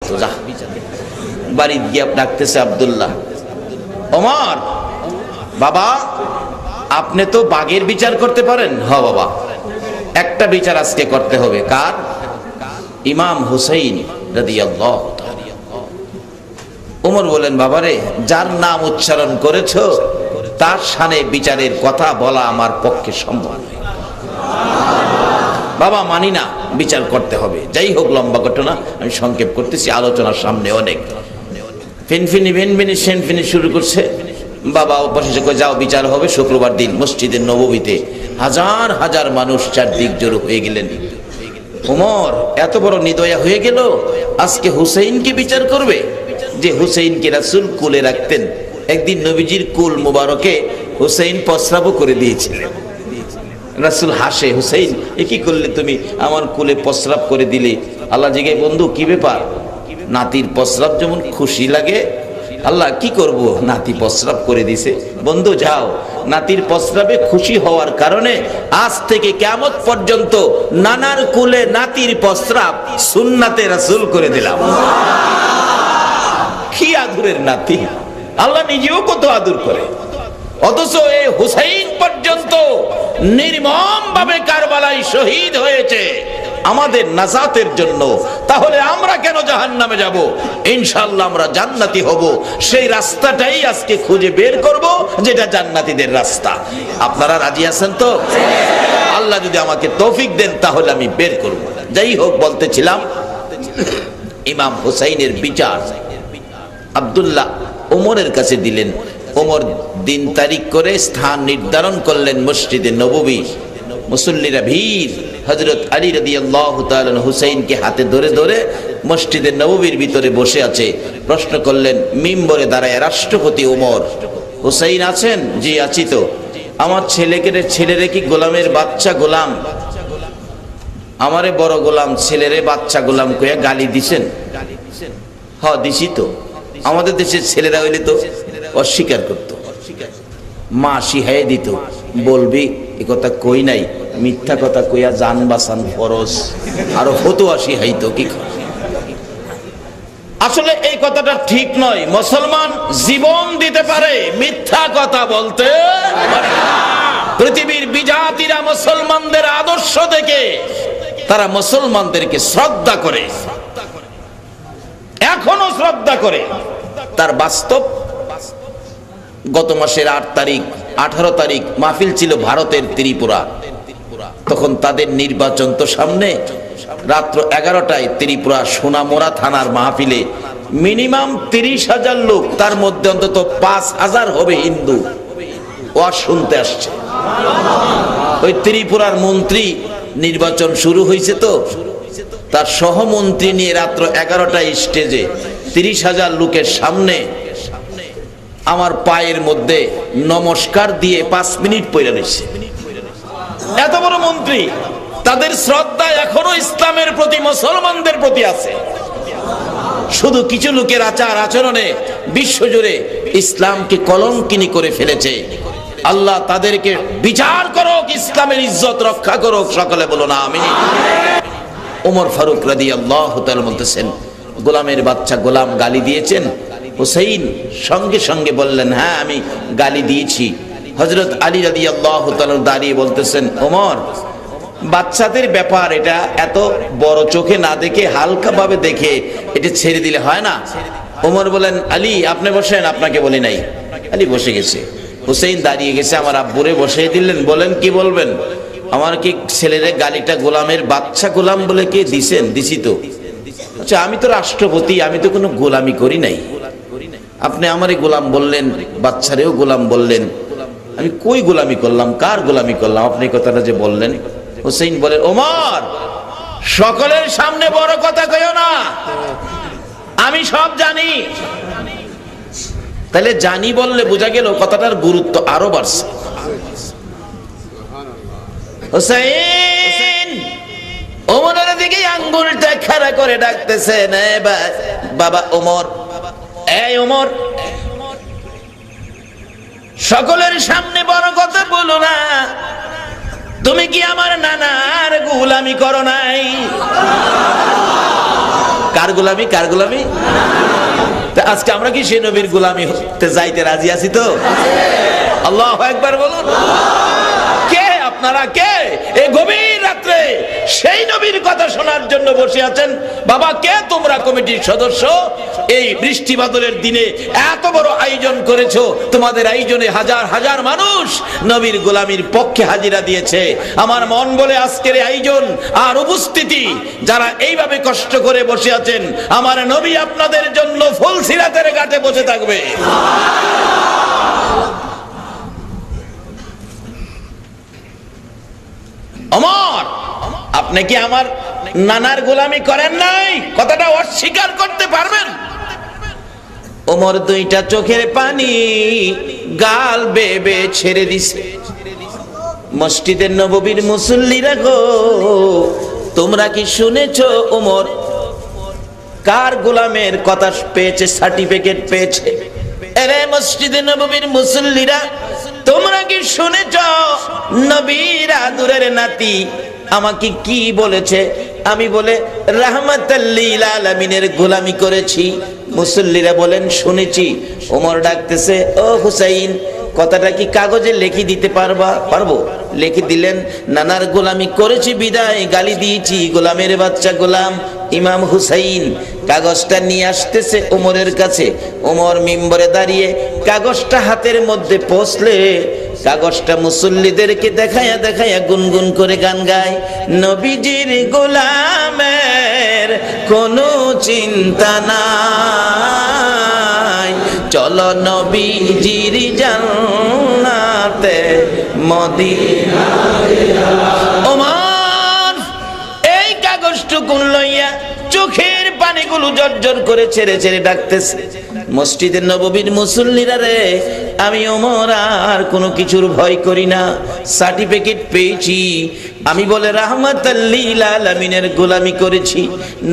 করতো। যা বাড়ি গিয়ে ডাকতেছে আব্দুল্লাহ, ওমর বাবা আপনি তো বাঘের বিচার করতে পারেন? হ বাবা, একটা বিচার আজকে করতে হবে। কার? ইমাম হুসাইন রাদিয়াল্লাহু তাআলা। ওমর বলেন, বাবারে যার নাম উচ্চারণ করেছো তার শানে বিচারের কথা বলা আমার পক্ষে সম্ভব নয়। বাবা মানি না, বিচার করতে হবে। যাই হোক, লম্বা ঘটনা, আমি সংক্ষেপ করতেছি, আলোচনার সামনে অনেক। ফিনফিনি ভিনভিনি সেনফিনি শুরু করছে। বাবা অবশেষে কই যাও বিচার হবে শুক্রবার দিন মসজিদের নববীতে। হাজার হাজার মানুষ চারদিক জড়ো হয়ে গেলেন। ওমর এত বড় নিদয়া হয়ে গেল, আজকে হুসাইনকে বিচার করবে, যে হুসাইনকে রাসূল কুলে রাখতেন। একদিন নবীজির কুল মুবারকে হুসাইন প্রস্রাব করে দিয়েছিলেন। রাসূল হাসে, হুসাইন এ কি করলে তুমি, আমার কুলে প্রস্রাব করে দিলে? আল্লাহ জিজ্ঞাসা, বন্ধু কি ব্যাপার? নাতির প্রস্রাব যেমন খুশি লাগে, আল্লাহ কি করব, নাতি প্রস্রাব করে দিছে। বন্ধু যাও, নাতির প্রস্রাবে খুশি হওয়ার কারণে আজ থেকে কিয়ামত পর্যন্ত নানার কুলে নাতির প্রস্রাব সুন্নাতে রাসূল করে দিলাম। কি আদরের নাতি, আল্লাহ নিজেও কত আদর করে। অথচ এই হুসাইন পর্যন্ত নির্মম ভাবে কারবালায় শহীদ হয়েছে আমাদের নাজাতের জন্য। তাহলে আমরা কেন জাহান্নামে যাব? ইনশাআল্লাহ আমরা জান্নাতি হব। সেই রাস্তাটাই আজকে খুঁজে বের করব, যেটা জান্নাতীদের রাস্তা। আপনারা রাজি আছেন তো? আল্লাহ যদি আমাকে তৌফিক দেন তাহলে আমি বের করব। যাই হোক, বলতেছিলাম ইমাম হুসাইনের বিচার আব্দুল্লাহ ওমরের কাছে দিলেন। ওমর দিন তারিখ করে স্থান নির্ধারণ করলেন মসজিদে নববী। মুসল্লিরা ভিড়। হযরত আলী রাদিয়াল্লাহু তাআলা হুসাইনকে হাতে ধরে ধরে মসজিদে নববীর ভিতরে বসে আছে। প্রশ্ন করলেন মিম্বরে দাঁড়ায়, রাষ্ট্রপতি ওমর, হুসাইন আছেন? জি আছি তো। আমার ছেলেরে কি গোলামের বাচ্চা গোলাম? আমারে বড় গোলাম, ছেলেরে বাচ্চা গোলাম কইয়া গালি দিছেন? হ দিছি তো। আমাদের দেশের ছেলেরা হইলে তো অস্বীকার করত, মা শিখাই দিত, বলবি এ কথা কই নাই, মিথ্যা কথা কইয়া জান বাঁচান ফরজ, আরো ফতোয়া শিখাইতো। কি আসলে এই কথাটা ঠিক নয়। মুসলমান জীবন দিতে পারে, মিথ্যা কথা বলতে পারে না। পৃথিবীর বিজাতিরা মুসলমানদের আদর্শ দেখে তারা মুসলমানদেরকে শ্রদ্ধা করে, এখনো শ্রদ্ধা করে। তার বাস্তব গত মাসের 8 তারিখ 18 তারিখ মাহফিল ছিল ভারতের ত্রিপুরা। তখন তাদের নির্বাচন তো সামনে। রাত্র 11টায় ত্রিপুরা সোনামুড়া থানার মাহফিলে মিনিমাম 30,000 লোক, তার মধ্যে অন্তত 5,000 হবে হিন্দু, ওয়াজ শুনতে আসছে। ওই ত্রিপুরার মন্ত্রী, নির্বাচন শুরু হয়েছে তো, তার সহমন্ত্রী নিয়ে রাত্র 11টায় স্টেজে 30,000 লোকের সামনে আমার পায়ের মধ্যে নমস্কার দিয়ে 5 মিনিট পড়ে রয়েছে। এত বড় মন্ত্রী, তাদের শ্রদ্ধা এখনো ইসলামের প্রতি, মুসলমানদের প্রতি আছে। শুধু কিছু লোকের আচার আচরণে বিশ্বজুড়ে ইসলামকে কলঙ্কিনী করে ফেলেছে। আল্লাহ তাদেরকে বিচার করুক, ইসলামের ইজ্জত রক্ষা করুক। সকলে বলুন আমিন। ওমর ফারুক রাদিয়াল্লাহু তাআলা বলতেছেন, গোলামের বাচ্চা গোলাম গালি দিয়েছেন? হুসাইন সঙ্গে সঙ্গে বললেন, হ্যাঁ আমি গালি দিয়েছি। হযরত আলী রাদিয়াল্লাহু তাআলা দাঁড়িয়ে বলতেছেন, ওমর বাচ্চাদের ব্যাপার, এটা এত বড় চোখে না দেখে হালকা ভাবে দেখে এটা ছেড়ে দিলে হয় না? ওমর বলেন, আলী আপনি বসেন, আপনাকে বলি নাই। আলী বসে গেছে, হুসাইন দাঁড়িয়ে গেছে। আমার আব্বুরে বসিয়ে দিলেন। বলেন কি বলবেন? আমার কি ছেলেরে গালিটা গোলামের বাচ্চা গোলাম বলে কে দিছেন? দিছি তো। আচ্ছা আমি তো রাষ্ট্রপতি, আমি তো কোনো গোলামি করি নাই, আপনি আমারে গোলাম বললেন, বাচ্চারেও গোলাম বললেন, আমি কই গোলামি করলাম, কার গোলামি করলাম? আপনি কথাটা যে বললেন। হুসাইন বলেন, ওমর সকলের সামনে বড় কথা কইও না, আমি সব জানি। তাহলে জানি বললে বোঝা গেল কথাটার গুরুত্ব আরো বাড়ছে। হুসাইন ওমরের দিকে আঙ্গুলটা খাড়া করে ডাকতেছেন, বাবা ওমর, এই ওমর সকলের সামনে বড় কথা বলো না। তুমি কি আমার নানার গোলামি করো নাই? কার গোলামি? কার গোলামি? আজকে আমরা কি সেই নবীর গোলামি হতে যাইতে রাজি আছি তো? আল্লাহু আকবার বলুন। কে আপনারা? কে এই গভীর রাত্রে সেই নবীর কথা শোনার জন্য বসে আছেন? বাবা, কে তোমরা কমিটির সদস্য? এই বৃষ্টি বাদলের দিনে এত বড় আয়োজন করেছো, তোমাদের আয়োজনে হাজার হাজার মানুষ নবীর গোলামির পক্ষে হাজিরা দিয়েছে। আমার মন বলে আজকের আয়োজন আর উপস্থিতি, যারা এইভাবে কষ্ট করে বসে আছেন, আমার নবী আপনাদের জন্য ফুলসিরাতের ঘাটে বসে থাকবে। ওমর, আপনি কি আমার নানার গোলামি করেন নাই? কথাটা অস্বীকার করতে পারবেন? ওমর দুইটা চোখের পানি গাল বেয়ে বেয়ে ছেড়ে দিছে। মসজিদের নববীর মুসল্লিরা গো, তোমরা কি শুনেছো ওমর কার গোলামের কথা পেয়েছে, সার্টিফিকেট পেয়েছে? এরে মসজিদের নববীর মুসল্লিরা, তোমরা কি শুনেছ নবীর আদরের নাতি আমাকে কি বলেছে? আমি বলে রাহমাতাল লিল আলামিনের গোলামি করেছি। মুসল্লিরা বলেন শুনেছি। ওমর ডাকতেছে, ও হুসাইন, কথাটা কি কাগজে লিখে দিতে পারবা? পারবো। লিখে দিলেন, নানার গোলামি করেছি বিদায় গালি দিয়েছি, গোলামের বাচ্চা গোলাম ইমাম হুসাইন। কাগজটা নিয়ে আসতেছে ওমরের কাছে। ওমর মিম্বরে দাঁড়িয়ে কাগজটা হাতের মধ্যে পৌঁছলে কাগজটা মুসল্লিদেরকে দেখায়া দেখায়া গুনগুন করে গান গায়, নবীজির গোলামের কোনো চিন্তা নাই, চলো নবীজির জান্নাতে মদিনায়। ওমর এই কাগজটুকু লইয়া চোখের পানিগুলো জর্জর করে ছেড়ে ছেড়ে ডাকতেছে, মসজিদের নববীর মুসল্লিরা রে, আমি ওমর আর কোনো কিছুর ভয় করি না। সার্টিফিকেট পেয়েছি, আমি বলে রাহমাতাল লিল আলামিনের গোলামি করেছি।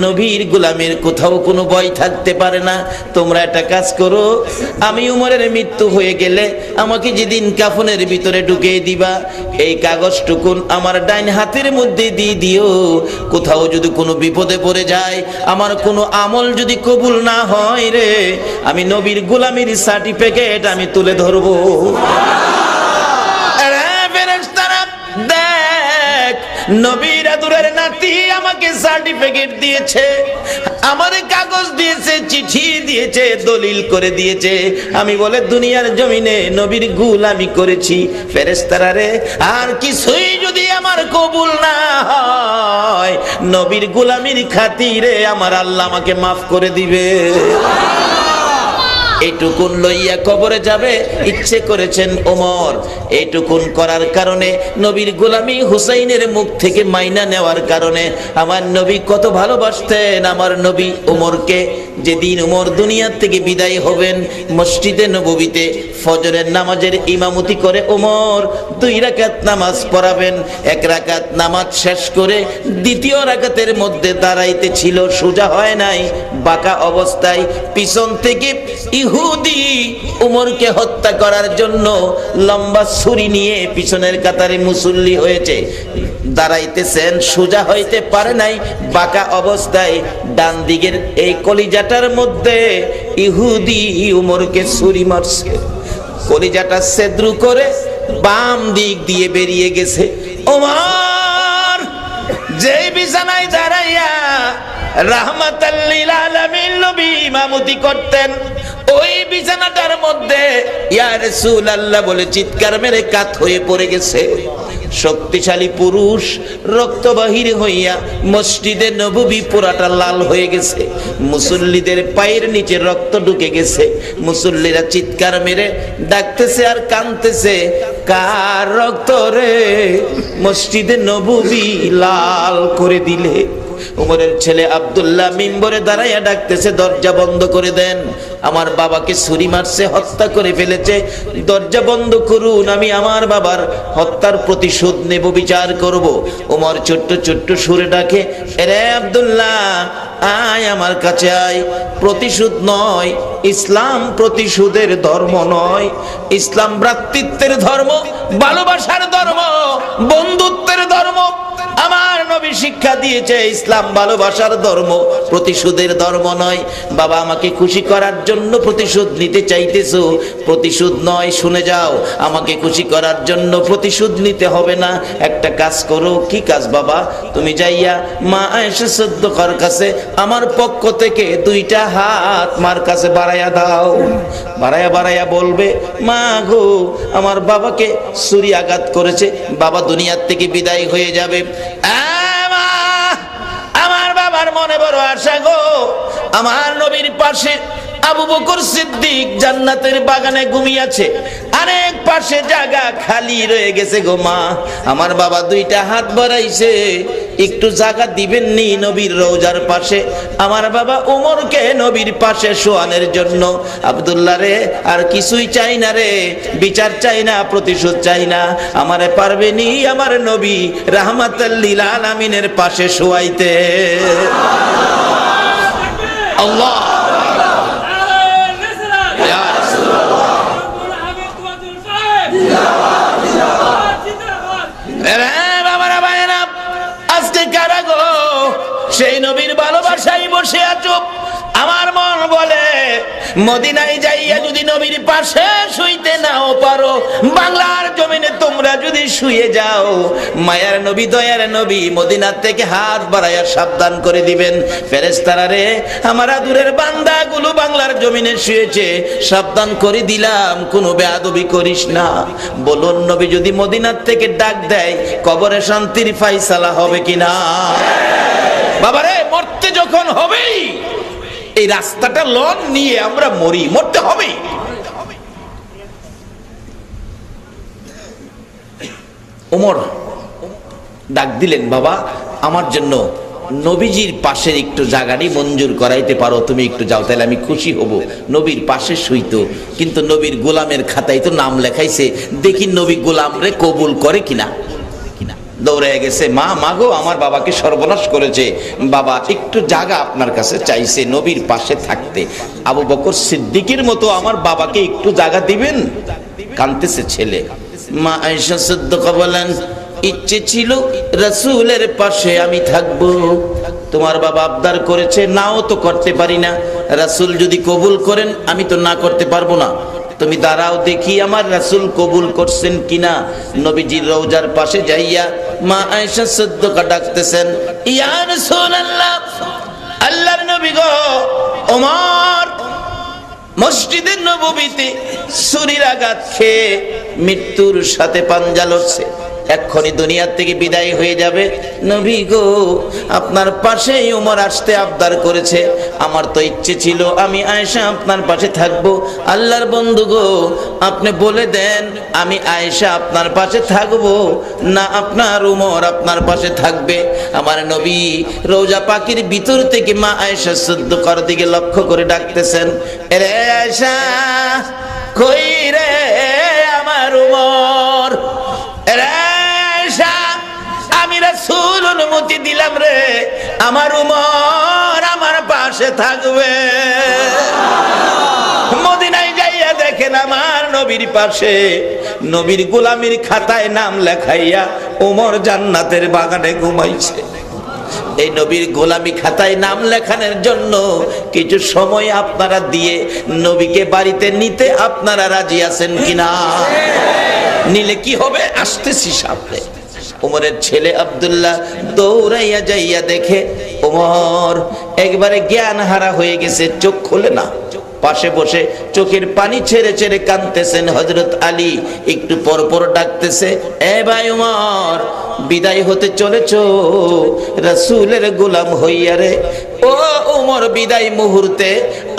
নবীর গোলামের কোথাও কোনো ভয় থাকতে পারে না। তোমরা একটা কাজ করো, আমি ওমরের মৃত্যু হয়ে গেলে আমাকে যেদিন কাফনের ভিতরে ঢুকিয়ে দিবা, এই কাগজটুকু আমার ডাইন হাতের মধ্যে দিয়ে দিও। কোথাও যদি কোনো বিপদে পড়ে যায়, আমার কোনো আমল যদি কবুল না হয় রে, আমি নবীর গোলামির সার্টিফিকেট আমি তুলে ধরবো। নবীর আদরের নাতি আমাকে সার্টিফিকেট দিয়েছে, আমার কাগজ দিয়েছে, চিঠি দিয়েছে, দলিল করে দিয়েছে। আমি বলে দুনিয়ার জমিনে নবীর গোলামি করেছি। ফেরেশতারা রে, আর কিছুই যদি আমার কবুল না হয়, নবীর গোলামির খাতিরে আমার আল্লাহ আমাকে মাফ করে দিবে। এইটুকুন লইয়া কবরে যাবে ইচ্ছে করেছেন ওমর। এইটুকুন করার কারণে, নবীর গোলামি হুসাইনের মুখ থেকে মাইনা নেওয়ার কারণে আমার নবী কত ভালোবাসতেন আমার নবী ওমরকে। যেদিন ওমর দুনিয়া থেকে বিদায় হবেন, মসজিদে নববীতে ফজরের নামাজের ইমামতি করে ওমর 2 রাকাত নামাজ পড়াবেন। 1 রাকাত নামাজ শেষ করে দ্বিতীয় রাকাতের মধ্যে দাঁড়াইতে ছিল, সোজা হয় নাই, বাঁকা অবস্থায় পিছন থেকে ইহুদি উমরকে হত্যা করার জন্য লম্বা ছুরি নিয়ে পিছনের কাতারে মুসল্লি হয়েছে, দাঁড়াইতেছেন, সোজা হইতে পারে নাই, বাঁকা অবস্থায় ডান দিকের এই কলিজাটার মধ্যে ইহুদি উমরকে ছুরি মারছে। কলিজাটা ছেদ্র করে বাম দিক দিয়ে বেরিয়ে গেছে। ওমর যেই বিছানায় দাঁড়াইয়া রাহমাতাল লিল আলামিন নবী ইমামতি করতেন, ওই বিছানাটার মধ্যে ইয়া রাসূলুল্লাহ বলে চিৎকার মেরে কাত হয়ে পড়ে গেছে। শক্তিশালী পুরুষ রক্ত বাহির হইয়া মসজিদে নববী পুরাটা লাল হয়ে গেছে, মুসল্লিদের পায়ের নিচে রক্ত ঢুকে গেছে। মুসল্লিরা চিৎকার মেরে ডাকতেছে আর কাঁদতেছে, কার রক্ত রে মসজিদে নববী লাল করে দিলে? ওমরের ছেলে আব্দুল্লাহ মিম্বরে দাঁড়াইয়া ডাকতেছে, দরজা বন্ধ করে দেন, আমার বাবাকে ছুরি মারছে, হত্যা করে ফেলেছে, দরজা বন্ধ করুন, আমি আমার বাবার হত্যার প্রতিশোধ নেব, বিচার করব। ওমর ছোট্ট ছোট্ট সুরে ডাকে, রে আব্দুল্লাহ আয় আমার কাছে আয়। প্রতিশোধ নয়, ইসলাম প্রতিশোধের ধর্ম নয়, ইসলাম ভ্রাতৃত্বের ধর্ম, ভালোবাসার ধর্ম, বন্ধুত্বের ধর্ম। আমার নবী শিক্ষা দিয়েছে ইসলাম ভালোবাসার ধর্ম, প্রতিশোধের ধর্ম নয়। বাবা আমাকে খুশি করার জন্য প্রতিশোধ নিতে চাইতেছো, প্রতিশোধ নয়, শুনে যাও, আমাকে খুশি করার জন্য প্রতিশোধ নিতে হবে না। একটা কাজ করো। কি কাজ বাবা? তুমি যাইয়া মা আয়েশা সিদ্দিকার কাছে আমার পক্ষ থেকে 2টা হাত মার কাছে বাড়াইয়া দাও। বাড়াইয়া বলবে, মা গো, আমার বাবাকে ছুরি আঘাত করেছে, বাবা দুনিয়ার থেকে বিদায় হয়ে যাবে। আমার বাবার মনে বড় আশা গো, আমার নবীর পাশে আবু বকর সিদ্দিক জান্নাতের বাগানে ঘুমিয়েছে, অনেক পাশে জায়গা খালি রয়ে গেছে গো মা। আমার বাবা 2টা হাত বাড়াইছে, একটু জায়গা দিবেন নি নবীর রওজার পাশে? আমার বাবা ওমরকে নবীর পাশে শোয়ানোর জন্য। আব্দুল্লাহ রে, আর কিছুই চাই না রে, বিচার চাই না, প্রতিশোধ চাই না, আমারে পারবে নি আমার নবী রাহমাতাল লিল আলামিনের পাশে শোয়াইতে। আল্লাহ আজকে কারা গো সেই নবীর ভালোবাসায় বসে আছো? আমার মন বলে মদিনায় যাইয়া যদি নবীর পাশে শুইতে নাও পারো, বাংলার জমিনে তোমরা যদি শুয়ে যাও, মায়ার নবী দয়ার নবী মদিনার থেকে হাত বাড়াইয়া সাবধান করে দিবেন, ফেরেশতারা রে, আমার আদুরের বান্দাগুলো বাংলার জমিনে শুয়েছে, সাবধান করে দিলাম, কোনো বেয়াদবি করিস না। বলুন নবী যদি মদিনার থেকে ডাক দেয়, কবরে শান্তির ফায়সালা হবে কিনা? বাবারে, মরতে যখন হবেই, এই রাস্তাটা লন নিয়ে আমরা মরি, মরতে হবে। ওমর ডাক দিলেন, বাবা আমার জন্য নবীজির পাশের একটু জায়গাটি মঞ্জুর করাইতে পারো, তুমি একটু যাও, তাহলে আমি খুশি হব। নবীর পাশে শুইতো, কিন্তু নবীর গোলামের খাতায় তো নাম লেখাইছে, দেখি নবী গোলাম রে কবুল করে কিনা। দৌড়ে গেছে, মা মাগো, আমার বাবাকে সর্বনাশ করেছে, বাবা একটু জায়গা আপনার কাছে চাইছে নবীর পাশে থাকতে। আবু বকর সিদ্দিকের মতো আমার বাবাকে একটু জায়গা দিবেন? কাঁদতেছে ছেলে। মা আয়েশা সিদ্দিকা বলেন, ইচ্ছে ছিল রাসূলের পাশে আমি থাকব, তোমার বাবা আবদার করেছে, নাও তো করতে পারি না, রাসূল যদি কবুল করেন আমি তো না করতে পারবো না, তুমি দাঁড়াও দেখি আমার রাসূল কবুল করছেন কিনা। নবীজির রওজার পাশে যাইয়া মা আয়েশা সিদ্দিকা ডাকতেছেন, ইয়া রাসূলুল্লাহ, আল্লাহর নবী গো, ওমর মসজিদে নববীতে ছুরির আঘাত খেয়ে মৃত্যুর সাথে পাঞ্জা লড়ছে, এক্ষুনি দুনিয়ার থেকে বিদায় হয়ে যাবে। নবী গো, আপনার পাশেই ওমর আসতে আবদার করেছে, আমার তো ইচ্ছে ছিল আমি আয়েশা আপনার পাশে থাকবো। আল্লাহর বন্ধু গো, আপনি বলে দেন আমি আয়েশা আপনার পাশে থাকবো না আপনার ওমর আপনার পাশে থাকবে? আমার নবী রওজা পাকের ভিতর থেকে মা আয়েশা সিদ্দিকার দিকে লক্ষ্য করে ডাকতেছেন, রে আয়েশা, কই রে আমার ওমর? আমি রাসূল অনুমতি দিলাম রে, আমার ওমর আমার পাশে থাকবে। মদিনায় যাইয়া দেখেন আমার নবীর পাশে নবীর গোলামির খাতায় নাম লেখাইয়া ওমর জান্নাতের বাগানে ঘুমাইছে। এই নবীর গোলামি খাতায় নাম লেখানোর জন্য কিছু সময় আপনারা দিয়ে নবীকে বাড়িতে নিতে আপনারা রাজি আছেন কিনা? নিলে কি হবে? আসতেছি সামনে। ওমরের ছেলে আব্দুল্লাহ দৌড়াইয়া যাইয়া দেখে ওমর একবারে জ্ঞান হারা হয়ে গেছে, চোখ খোলে না, পাশে বসে চোখের পানি ছেড়ে ছেড়ে কাঁদতেছেন। হযরত আলী একটু পর পর ডাকতেছে, এ ভাই ওমর, বিদায় হতে চলেছো রাসূলের গোলাম হইয়া রে। ও ওমর, বিদায় মুহূর্তে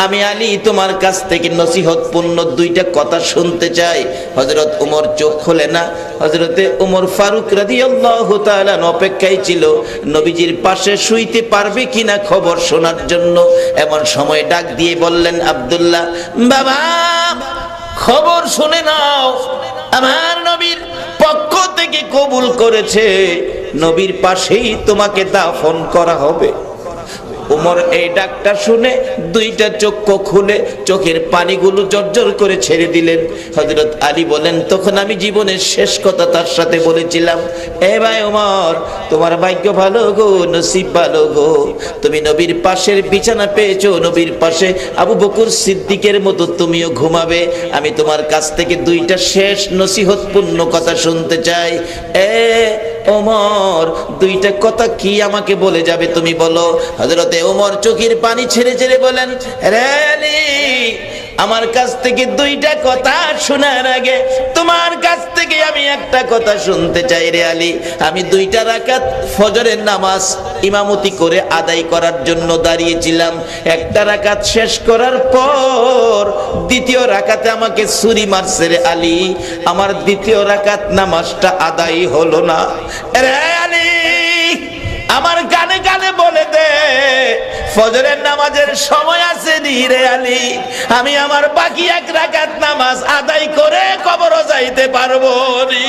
আমি আলী তোমার কাছ থেকে নসিহতপূর্ণ 2টা কথা শুনতে চাই। হযরত ওমর চোখ খোলে না। হযরতে ওমর ফারুক রাদিয়াল্লাহু তাআলা অপেক্ষায় ছিল নবীজির পাশে শুইতে পারবে কিনা খবর শোনার জন্য। এমন সময় ডাক দিয়ে বললেন, আব্দুল্লাহ বাবা, খবর শুনে নাও, আমার নবীর পক্ষ থেকে কবুল করেছে, নবীর পাশেই তোমাকে দাফন করা হবে। ওমর এই ডাকটা শুনে দুইটা চক্ষু খুলে চোখের পানিগুলো জর্জর করে ছেড়ে দিলেন। হযরত আলী বলেন, তখন আমি জীবনের শেষ কথা তার সাথে বলেছিলাম, এ ভাই ওমর, তোমার ভাগ্য ভালো গো, নসিব ভালো গো, তুমি নবীর পাশের বিছানা পেয়েছো, নবীর পাশে আবু বকর সিদ্দিকের মতো তুমিও ঘুমাবে। আমি তোমার কাছ থেকে দুইটা শেষ নসিহতপূর্ণ কথা শুনতে চাই। ওমর, দুইটা কথা কি আমাকে বলে যাবে, তুমি বলো। হযরতে ওমর চোখের পানি ছেড়ে ছেড়ে বলেন, রে আলী, আমার কাছ থেকে দুইটা কথা শোনার আগে তোমার কাছ থেকে আমি একটা কথা শুনতে চাই রে আলী। আমি 2 রাকাত ফজরের নামাজ ইমামতি করে আদায় করার জন্য দাঁড়িয়েছিলাম। 1 রাকাত শেষ করার পর 2য় রাকাতে আমাকে ছুরি মারছে রে আলী, আমার 2য় রাকাত নামাজটা আদায় হলো না। রে আলী, আমার কানে কানে বলে দে, ফজরের নামাজের সময় আছে নি রে আলী, আমি আমার বাকি 1 রাকাত নামাজ আদায় করে কবরে যাইতে পারবো নি।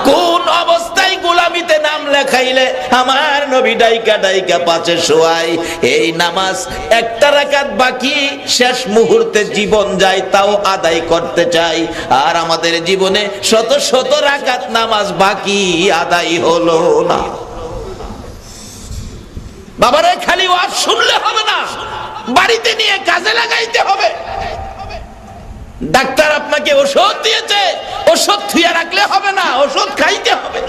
কোন অবস্থায় গোলামিতে নাম লেখাইলে আমার নবী ডাইকা ডাইকা পাশে শোয়াই, এই নামাজ 1টা রাকাত বাকি, শেষ মুহূর্তে জীবন যায় তাও আদায় করতে চাই। আর আমাদের জীবনে শত শত রাকাত নামাজ বাকি, আদায় হলো না। বাবারে, খালি ওয়াজ শুনলে হবে না, বাড়িতে নিয়ে কাজে লাগাইতে হবে। ডাক্তার আপনাকে ওষুধ দিয়েছে, ওষুধ থুইয়া রাখলে হবে না, ওষুধ খাইতে হবে।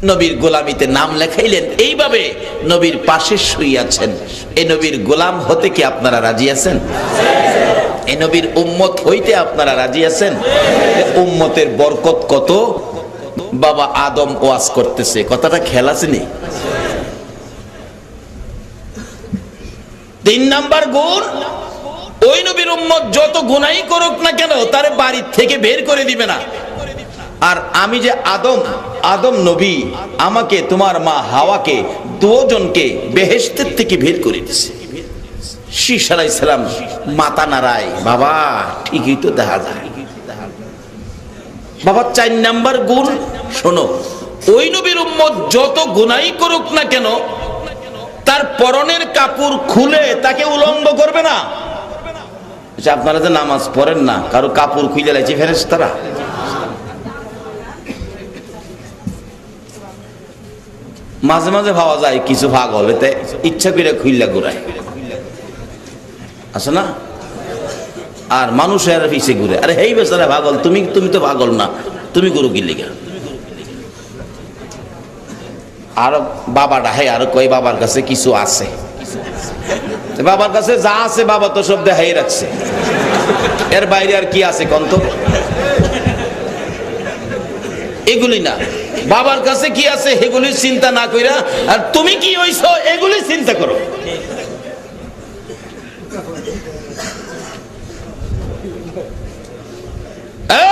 নবীর গোলামিতে নাম লেখাইলেন, এইভাবে নবীর পাশে শুইয়াছেন। এই নবীর গোলাম হতে কি আপনারা রাজি আছেন? এই নবীর উম্মত হইতে আপনারা রাজি আছেন? উম্মতের বরকত কত। বাবা আদম ওয়াজ করতেছে, কথাটা খেয়াল আছে নি? 3 নাম্বার গুণ, ওই নবীর উম্মত যত গুনাহই করুক না কেন তার বাড়ি থেকে বের করে দিবে না। আর আমি যে আদম নবী, আমাকে তোমার মা হাওয়াকে, 2 জনকে বেহেশতের থেকে বের করে দিছে। শীষ আলাইহিস সালাম মাথা নাড়ায়, বাবা ঠিকই তো দেখা যায়। বাবা 4 নাম্বার গুণ শোনো, ওই নবীর উম্মত যত গুনাহই করুক না কেন তার পরনের কাপড় খুলে তাকে উলঙ্গ করবে না। আপনারা যে নামাজ পড়েন না, কারো কাপড় খুলে লাইছে ফেরেশতারা? মাঝে মাঝে ভাবা যায় কিছু পাগল এতে ইচ্ছা করে খুইলা ঘুরায়, আছে না? আর মানুষের পিছে ঘুরে, আরে হেই বেচারা পাগল, তুমি তো পাগল না, তুমি গুরু কি লিগা? আর বাবাটা হে আর কই বাবার কাছে কিছু আছে, বাবার কাছে যা আছে বাবা তো সব দেখাই রাখছে, এর বাইরে আর কি আছে কন্ত? এগুলি না, বাবার কাছে কি আছে এগুলি চিন্তা না কইরা আর তুমি কি হইছো এগুলি চিন্তা করো।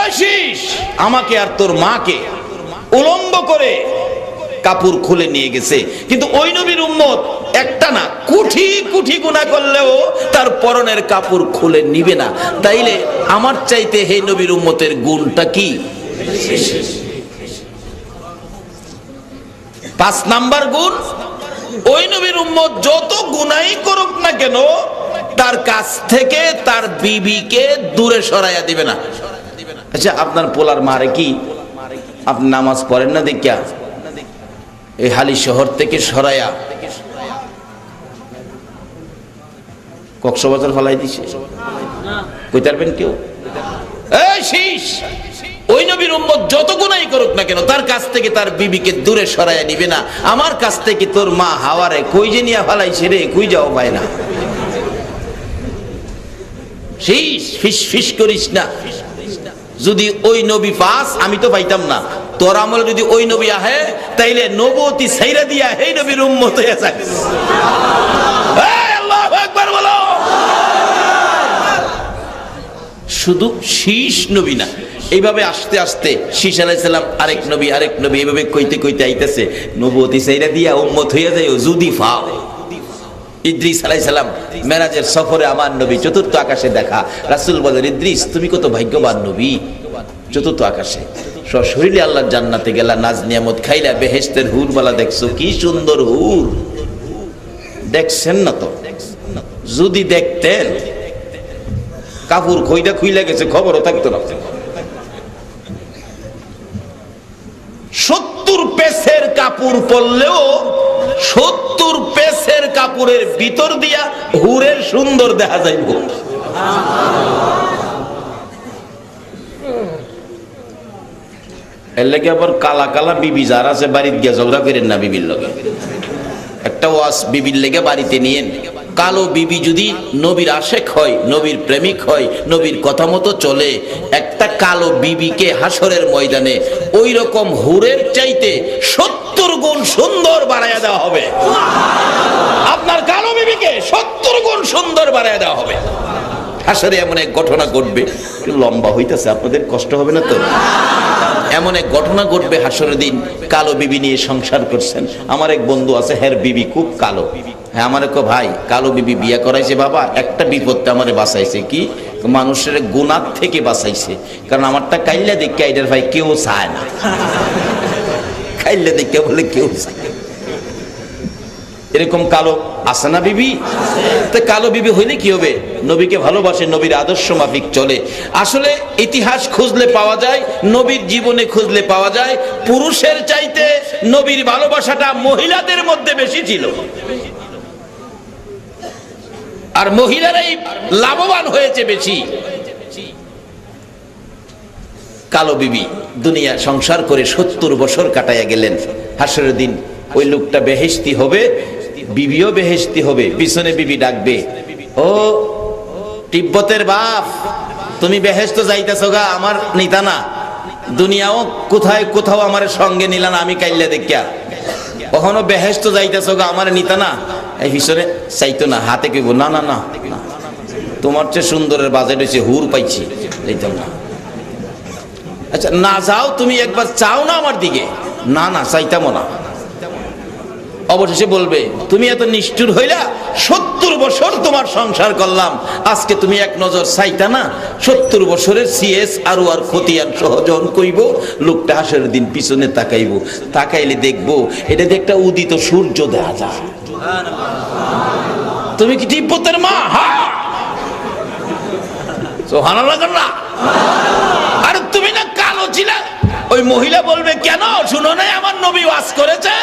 আশিস, আমাকে আর তোর মাকে উলম্ব করে কাপড় খুলে নিয়ে গেছে, কিন্তু ওই নবীর উম্মত একটা না কোটি কোটি গুনাহ করলেও তার পরনের কাপড় খুলে নিবে না। তাইলে আমার চাইতে হে নবীর উম্মতের গুণটা কি? 5 নাম্বার গুণ, ওই নবীর উম্মত যত গুনাহই করুক না কেন তার কাছ থেকে তার বিবিকে দূরে সরাইয়া দিবে না। আচ্ছা, আপনার পোলার মারে কি আপনি নামাজ পড়েন না দেখিয়া এই হালি শহর থেকে সরাইয়া কক্সবাজার ফলাই দিছে? কইতে পারবেন কেউ? এই শীষ, ওই নবীর উম্মত যত গুনাহই করুক না কেন তার কাছ থেকে তার বিবিকে দূরে সরাইয়া নিবে না। আমার কাছ থেকে তোর মা হাওয়ারে কই যে নিয়া ফালাইছে রে, কই যাও পায় না। শীষ, ফিস ফিস করিস না। যদি ওই নবী পাস, আমি তো পাইতাম না, তোর আমলে যদি ওই নবী আহে তাইলে নবুয়তি ছাইরা দিয়া এই নবীর উম্মত হয়ে যাক। আল্লাহু আকবার বলো। শুধু শীষ নবী না, এইভাবে আস্তে আস্তে শীষ আলাইহিস সালাম আরেক নবী এইভাবে কইতে কইতে আইতেছে, নবুয়তি ছাইরা দিয়া উম্মত হয়ে যায় যদি ফাও। ইদ্রিস আলাইহিস সালাম মেরাজের সফরে আমার নবী 4th আকাশে দেখা। রাসূল বলেন, ইদ্রিস তুমি কত ভাগ্যবান নবী, 4th আকাশে। সশরীরে আল্লাহর জান্নাতে গেলা, নাজ নিয়ামত খাইলা, বেহেশতের হুরবালা দেখছো, কি সুন্দর হুর। দেখছেন না তো? যদি দেখতেন কাপড় খইদা খুইলা গেছে, খবরও থাকতো না। 70 পেসের কাপড় পরলেও 70 পেসের কাপড়ের ভিতর দিয়া হুরের সুন্দর দেখা যাইব। এর লাগে আবার কালা কালা বিবি যারা আছে বাড়িতে গিয়া ঝগড়া করেন না বিবির লগে। একটা ওয়াজ বিবির লেগে বাড়িতে নিয়েন। কালো বিবি যদি নবীর আশেক হয়, নবীর প্রেমিক হয়, নবীর কথা মতো চলে, একটা কালো বিবিকে হাসরের ময়দানে ওই রকম হুরের চাইতে 70 গুণ সুন্দর বানায়া দেওয়া হবে। আপনার কালো বিবিকে 70 গুণ সুন্দর বানায়া দেওয়া হবে। হাসরে এমন এক ঘটনা ঘটবে, লম্বা হইতেছে, আপনাদের কষ্ট হবে না তো? এমন এক ঘটনা ঘটবে হাসরের দিন। কালো বিবি নিয়ে সংসার করছেন। আমার এক বন্ধু আছে, হের বিবি খুব কালো। হ্যাঁ, আমার এক ভাই কালো বিবি বিয়ে করাইছে। বাবা, একটা বিপদটা আমারে বাঁচাইছে। কি? মানুষের গুনাহ থেকে বাঁচাইছে। কারণ আমারটা কাইল্লা দেখে আইডার ভাই কেউ চায় না। কাইল্লা দেখে বলে কেউ চায়। এরকম কালো আছে না বিবি? তো কালো বিবি হইলে কি হবে? নবীকে ভালোবাসে, নবীর আদর্শ মাফিক চলে। আসলে ইতিহাস খুঁজলে পাওয়া যায়, নবীর জীবনে খুঁজলে পাওয়া যায়, পুরুষের চাইতে নবীর ভালোবাসাটা মহিলাদের মধ্যে বেশি ছিল। আর মহিলারাই লাভবান হয়েছে বেশি। কালো বিবি দুনিয়া সংসার করে 70 বছর কাটাইয়া গেলেন। হাসরের দিন ওই লোকটা বেহেশতি হবে, বিবিও বেহেশতি হবে। পিছনে বিবি ডাকবে, ও তিব্বতের বাপ, তুমি বেহেশত যাইতেছো গা, আমার নিতা না। দুনিয়াও কোথায় কোথাও আমার সঙ্গে নিলা না, আমি কাইল্লা দেখিয়া। কখনো বেহেশত যাইতেছো গা, আমার নিতা না। এই পিছনে চাইতো না, হাতে কইব, না না না, তোমার চেয়ে সুন্দরের বাজেট হয়েছে, হুর পাইছি, যাইতাম না। আচ্ছা না যাও, তুমি একবার চাও না আমার দিকে? না না, চাইতামও না। অবশেষে বলবে, তুমি এত নিষ্ঠুর হইলা, 70 বছর তোমার সংসার করলাম, আজকে তুমি এক নজর চাইতা না? 70 বছরের সিএস আরো আর খতিয়ান সহজন কইব। লোকটা হাসরের দিন পিছনে তাকাইব, তাকাইলে দেখবো এটা একটা উদিত সূর্য দেখা যায়। তুমি কি তিব্বতের মা? হ্যাঁ। সুবহানাল্লাহ না? আরে তুমি না কালো ছিলা? ওই মহিলা বলবে, কেন শুনো নাই আমার নবী ওয়াজ করেছে?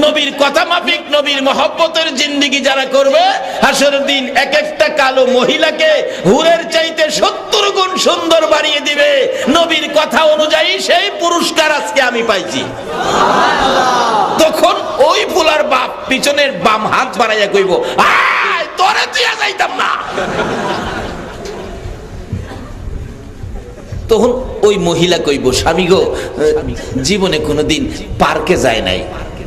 নবীর কথা মাফিক, নবীর মহব্বতের জিন্দেগি যারা করবে, হাসরের দিন এক একটা কালো মহিলাকে হুরের চাইতে 70 গুণ সুন্দর বানিয়ে দিবে। নবীর কথা অনুযায়ী সেই পুরস্কার আজকে আমি পাইছি। তখন ওই ফুলার বাপ পিছনের বাম হাত বাড়াইয়া কইব, আয় তোরে দিয়া যাইতাম না। তখন ওই মহিলা কইব, স্বামী গো, জীবনে কোনোদিন পার্কে যায় নাই।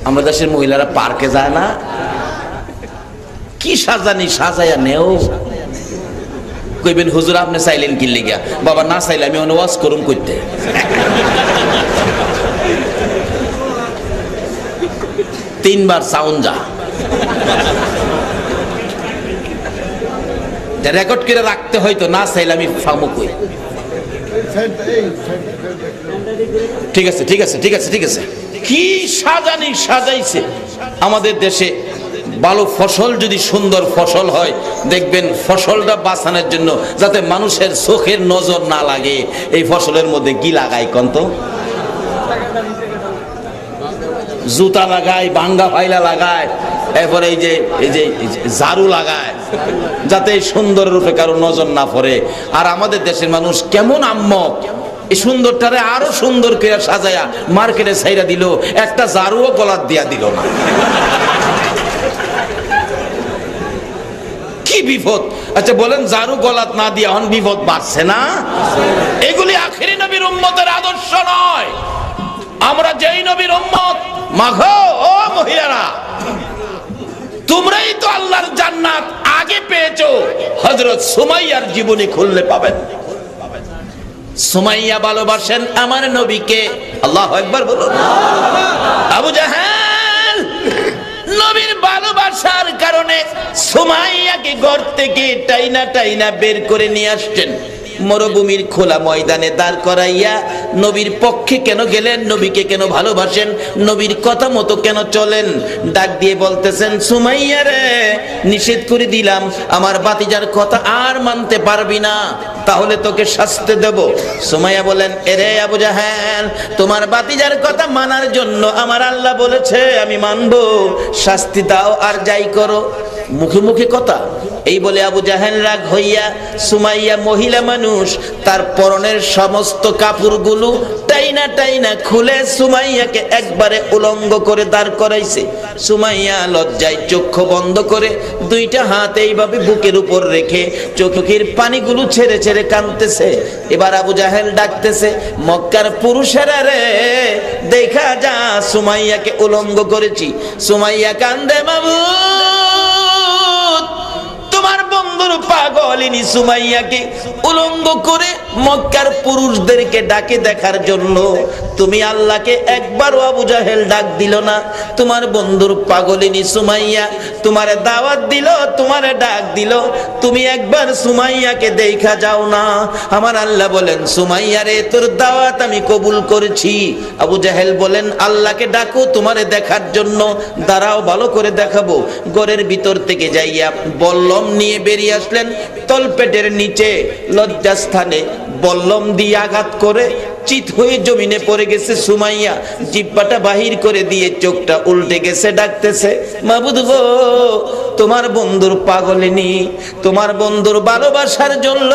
আমরা দেশের মহিলারা পার্কে যায় না। কি সাজানি সাজাইয়া নেও। কইবেন, হুজুর আপনি চাইলেন কি লিগা? বাবা না চাইলে আমি ওয়াজ করুম করতে। তিনবার সাউন্ড যা রেকর্ড করে রাখতে হয়তো, না চাইলে আমি ফামু কই। ঠিক আছে ঠিক আছে ঠিক আছে ঠিক আছে। কি সাজানি সাজাইছে আমাদের দেশে। ভালো ফসল যদি সুন্দর ফসল হয়, দেখবেন ফসলটা বাঁচানোর জন্য যাতে মানুষের চোখের নজর না লাগে, এই ফসলের মধ্যে কি লাগায় কন্ত? জুতা লাগায়, ভাঙ্গা ফাইলা লাগায়, এরপরে এই যে ঝাড়ু লাগায়, যাতে সুন্দর রূপে কারো নজর না পড়ে। আর আমাদের দেশের মানুষ কেমন আম্মক, এই সুন্দরটারে আরো সুন্দর করে সাজায়া মার্কেটে ছাইরা দিল, একটা ঝাড়ুও গলার দিয়া দিল না। কি বিপদ! আচ্ছা বলেন, ঝাড়ু গলাত না দিয়া হন বিপদ বাড়ছে না? এগুলি আখিরি নবীর উম্মতের আদর্শ নয়। আমরা যেই নবীর উম্মত, মাগো ও মহিলারা, তোমরাই তো আল্লাহর জান্নাত আগে পেয়েছো। হযরত সুমাইয়ার জীবনী খুললে পাবেন। সুমাইয়া ভালোবাসেন আমার নবীকে। আল্লাহু আকবার বলুন। আবু জাহেল নবীর ভালোবাসার কারণে সুমাইয়াকে ঘর থেকে টাইনা টাইনা বের করে নিয়ে আসতেন। মরুভূমির খোলা ময়দানে দাঁড় করাইয়া নবীর পক্ষে কেন গেলেন, নবীকে কেন ভালোবাসেন, নবীর কথা মতো কেন চলেন? ডাক দিয়ে বলতেছেন, সুমাইয়া রে, নিষেধ করে দিলাম, আমার বাতিজার কথা আর মানতে পারবি না, তাহলে তোকে শাস্তি দেব। সুমাইয়া বলেন, এরে আবু জাহেল, তোমার বাতিজার কথা মানার জন্য আমার আল্লাহ বলেছে, আমি মানবো, শাস্তি দাও আর যাই করো। মুখে মুখে কথা এই বলে আবু জাহেল রাগ হইয়া, সুমাইয়া মহিলা মানুষ, তার পরনের সমস্ত কাপড়গুলো টাইনা টাইনা খুলে সুমাইয়াকে একবারে উলঙ্গ করে দাঁড় করাইছে। সুমাইয়া লজ্জায় চক্ষু বন্ধ করে দুইটা হাত এইভাবে বুকের উপর রেখে চোখের পানিগুলো ছেড়ে ছেড়ে কাঁদতেছে। এবার আবু জাহেল ডাকতেছে, মক্কার পুরুষেরা রে, দেখা যা, সুমাইয়াকে উলঙ্গ করেছি। সুমাইয়া কান্দে, মাবুদ, তোমার বন্ধুর পাগলিনী সুমাইয়াকে উলঙ্গ করে মক্কার পুরুষদেরকে ডাকে দেখার জন্য তুমি আল্লাহকে একবারও আবু জাহেল ডাক দিল না। তোমার বন্ধুর পাগলিনী সুমাইয়া তোমারে দাওয়াত দিল, তোমারে ডাক দিল, তুমি একবার সুমাইয়াকে দেখা যাও না। আমার আল্লাহ বলেন, সুমাইয়া রে, তোর দাওয়াত আমি কবুল করেছি। আবু জাহেল বলেন, আল্লাহকে ডাকো তোমারে দেখার জন্য, দাঁড়াও, ভালো করে দেখাবো। ঘরের ভিতর থেকে যাইয়া বল্লম নিয়ে বেরিয়ে আসলেন, তলপেটের নিচে লজ্জাস্থানে বল্লম দিয়ে আঘাত করে চিত হয়ে জমিনে পড়ে গেছে সুমাইয়া। জিহ্বাটা বাহির করে দিয়ে চোখটা উল্টে গেছে, ডাকতেছে, মাবুদ গো, তোমার বন্ধুর পাগলিনী, তোমার বন্ধুর ভালোবাসার জন্য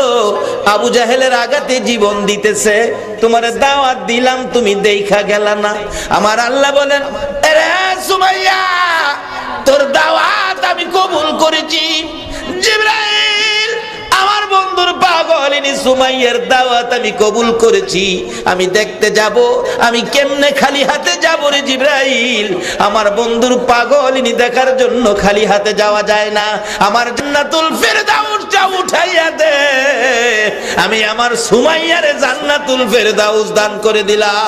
আবু জাহেলের আঘাতে জীবন দিতেছে, তোমার দাওয়াত দিলাম, তুমি দেখা গেলা না। আমার আল্লাহ বলেন, আরে সুমাইয়া, তোর দাওয়াত আমি কবুল করেছি। জিবরাইল, আমার বন্ধুর পাগলিনী সুমাইয়ার দাওয়াত আমি কবুল করেছি। আমি দেখতে যাব, আমি কেমনে খালি হাতে যাব রে জিবরাইল? আমার বন্ধুর পাগলিনী দেখার জন্য খালি হাতে যাওয়া যায় না। আমার জান্নাতুল ফেরদাউসটা উঠাইয়া দে, আমি আমার সুমাইয়ারে জান্নাতুল ফেরদাউস দান করে দিলাম।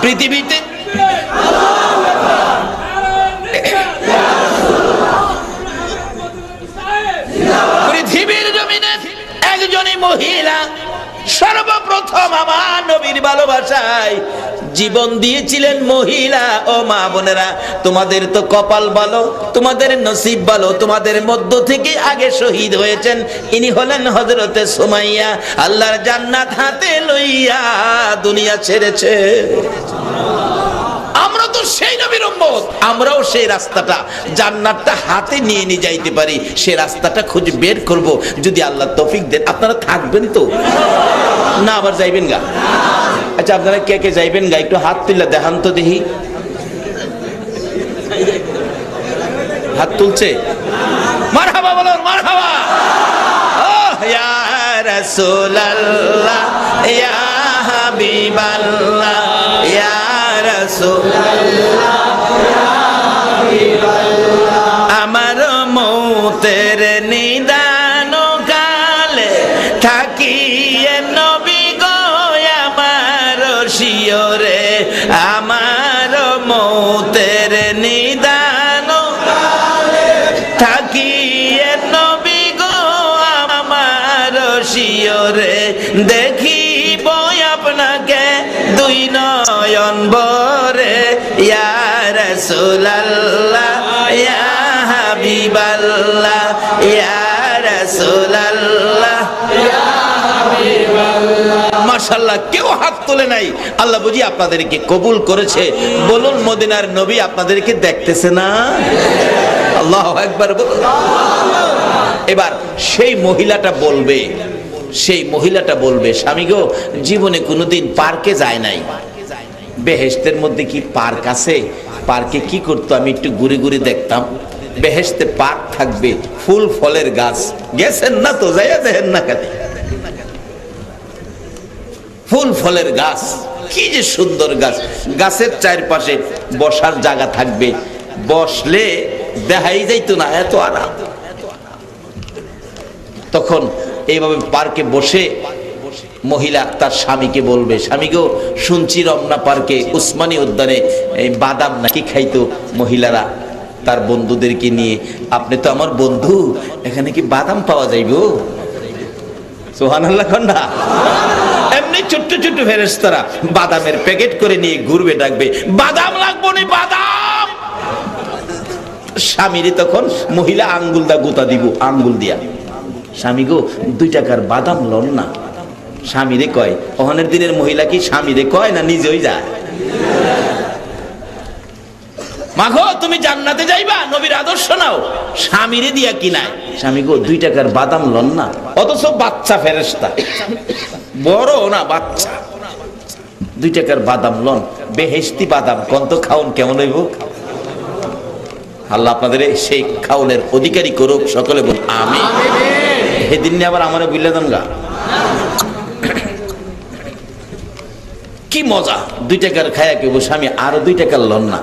পৃথিবীতে পৃথিবীর জমিনে একজনই মহিলা সর্বপ্রথম আমার নবীর ভালোবাসায় জীবন দিয়েছিলেন। মহিলা ও মা বোনেরা, তোমাদের তো কপাল ভালো, তোমাদের নসিব ভালো, তোমাদের মধ্য থেকে আগে শহীদ হয়েছেন। ইনি হলেন হযরতে সুমাইয়া। আল্লাহর জান্নাত হাতে লইয়া দুনিয়া ছেড়েছে। আমরা তো সেই নবীর উম্মত, আমরাও সেই রাস্তাটা, জান্নাতটা হাতে নিয়ে নিয়ে যাইতে পারি, সেই রাস্তাটা খুঁজে বের করব যদি আল্লাহ তৌফিক দেন। আপনারা থাকবেন তো না? আবার যাইবেন গা? আচ্ছা, আপনারা কে কে যাইবেন গা? একটু হাত তুললে দেখান তো দেখি। হাত তুলছে? মারহাবা বলো, মারহাবা। ও ইয়া রাসূলুল্লাহ, ইয়া হাবিবাল্লাহ, ইয়া আমার মৌতের নিদান কালে থাকিয়ে নবী গো আমার শিয়রে, আমার মৌতের নিদান কালে থাকিয়ে নবী গো আমার শিয়রে, দেখিব আপনাকে দুই নয়ন ভরে, ইয়া রাসূলুল্লাহ, ইয়া হাবিবাল্লাহ, ইয়া রাসূলুল্লাহ, ইয়া হাবিবাল্লাহ। মাশাআল্লাহ, কেউ হাত তোলে নাই। আল্লাহ বুঝি আপনাদেরকে কবুল করেছে। বলুন, মদিনার নবী আপনাদেরকে দেখতেছে না? আল্লাহু আকবার বলুন। এবার সেই মহিলাটা বলবে, সেই মহিলাটা বলবে, স্বামী গো, জীবনে কোনোদিন পার্কে যায় নাই। বেহেশতের মধ্যে কি পার্ক আছে? পার্কে কি করতো? আমি একটু ঘুরে ঘুরে দেখতাম। বেহেশতে পার্ক থাকবে, ফুল ফলের গাছ। গেছেন না তো? যাইয়া দেখেন না কেন? ফুল ফলের গাছ, কি যে সুন্দর গাছ। গাছের চারপাশে বসার জায়গা থাকবে, বসলে দেখাই যাইতো না, এত আরাম। তখন এইভাবে পার্কে বসে মহিলা তার স্বামীকে বলবে, স্বামী গো, শুনছি রমনা পার্কে উসমানী উদ্যানে এই বাদাম নাকি খাইতো মহিলারা তার বন্ধুদেরকে নিয়ে। আপনি তো আমার বন্ধু, এখানে কি বাদাম পাওয়া যাইব? সুবহানাল্লাহ কন্যা। এমনি ছোট্ট ছোট্ট ফেরেশতারা বাদামের প্যাকেট করে নিয়ে ঘুরবে, ডাকবে বাদাম লাগবো নি বাদাম। স্বামীরে তখন মহিলা আঙ্গুল দা গুতা দিব, আঙ্গুল দিয়া, স্বামী গো 2 টাকার বাদাম লন না। স্বামীরে কয়, ওখানের দিনের মহিলা কি স্বামীরে কয় না নিজেই যায়? মাগো তুমি জান্নাতে যাইবা, নবীর আদর্শ নাও, স্বামীরে দিয়া কি নাই? স্বামী গো 2 টাকার বাদাম লন না। অথচ বাচ্চা ফেরেশতা, বড় না বাচ্চা, 2 টাকার বাদাম লন, বেহেশতি বাদাম, কন্ত খাউন কেমন হইব? আল্লাহ আপনাদের সেই খাউনের অধিকারী করুক, সকলে বল আমিন। সেদিন আবার আমারে বুঝলে দেন গা, কি মজা, 2 টাকার খায়া কেউ স্বামী আরো 2 টাকার লন না।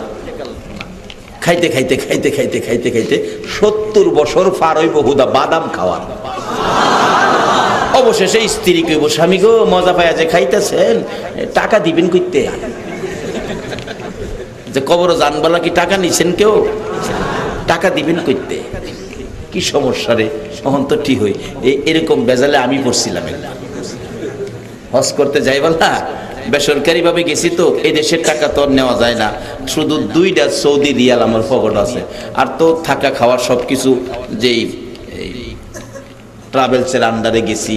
খাইতে খাইতে খাইতে খাইতে খাইতে খাইতে 70 বছর পার হইব হুদা বাদাম খাওয়া। অবশেষে স্ত্রী কইব, স্বামী গো মজা পায়া যে খাইতেছেন, টাকা দিবেন কইতে? যে কবর জানবালা কি টাকা নিছেন কেউ? টাকা দিবেন কইতে? কি সমস্যা রে? তখন তো ঠিক হই, এরকম বেজালে আমি পড়ছিলাম। হজ করতে যাই বলা, বেসরকারি ভাবে গেছি তো, এই দেশের টাকা তো নেওয়া যায় না, শুধু 2টা সৌদি রিয়াল আমার পকেট আছে, আর তো থাকা খাওয়ার সবকিছু যেই ট্রাভেলসের আন্ডারে গেছি,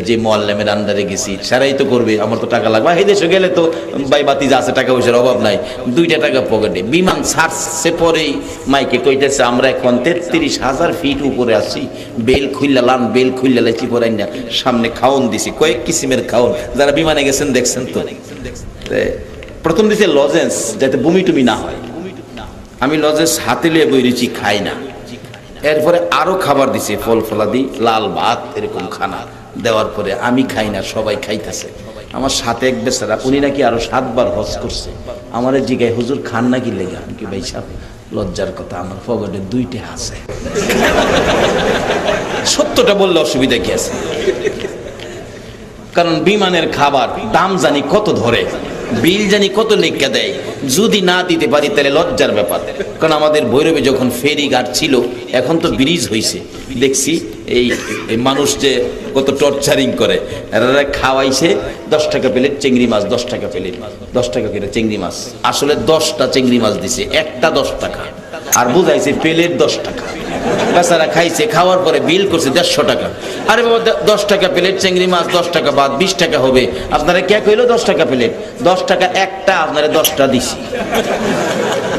যে মোয়াল্লেমের আন্ডারে গেছি, সারাই তো করবে, আমার তো টাকা লাগবে। এই দেশে গেলে তো বাই বাতি যা আছে টাকা পয়সার অভাব নাই, 2টা টাকা পকেটে। বিমান ছাড়ছে পরেই মাইকে কইতেছে, আমরা এখন 33,000 ফিট উপরে আছি, বেল খুললাম, বেল খুললা লাইছি পরে না, সামনে খাওন দিছি, কয়েক কিসিমের খাওন, যারা বিমানে গেছেন দেখছেন তো। প্রথম দিছে লজেন্স, যাতে বমি টুমি না হয়। আমি লজেন্স হাতে লিয়ে বইরেছি, খাই না। এরপরে আরো খাবার দিছে, ফল ফলাদি, লাল ভাত, এরকম খানা দেওয়ার পরে আমি খাই না, সবাই খাইতেছে। আমার সাথে এক বেচারা, উনি নাকি আরো 7 বার হজ করছে, আমার জিগায় হুজুর খান নাকি লেগা? আমি কি ভাই সাহেব লজ্জার কথা, আমার পকেটে 2টা আছে। সত্যটা বললে অসুবিধা কি আছে? কারণ বিমানের খাবার দাম জানি কত ধরে, বিল জানি কত লেখা দেয়, যদি না দিতে পারি তাহলে লজ্জার ব্যাপার। কারণ আমাদের ভৈরবে যখন ফেরি ঘাট ছিল, এখন তো ব্রিজ হয়েছে, দেখছি এই মানুষ যে কত টর্চারিং করে, এরা খাওয়াইছে 10 টাকা প্লেট চিংড়ি মাছ, 10 টাকা প্লেট, 10 টাকা করে চিংড়ি মাছ। আসলে 10টা চিংড়ি মাছ দিছে, একটা 10 টাকা, আর বুঝাইছে প্লেট 10 টাকা। বেচারা খাইছে, খাওয়ার পরে বিল করছে 150 টাকা। আরে বাবা 10 টাকা প্লেট চিংড়ি মাছ, 10 টাকা বাদ 20 টাকা হবে। আপনারা কে কইলো 10 টাকা প্লেট? 10 টাকা একটা, আপনারা 10টা দিছি,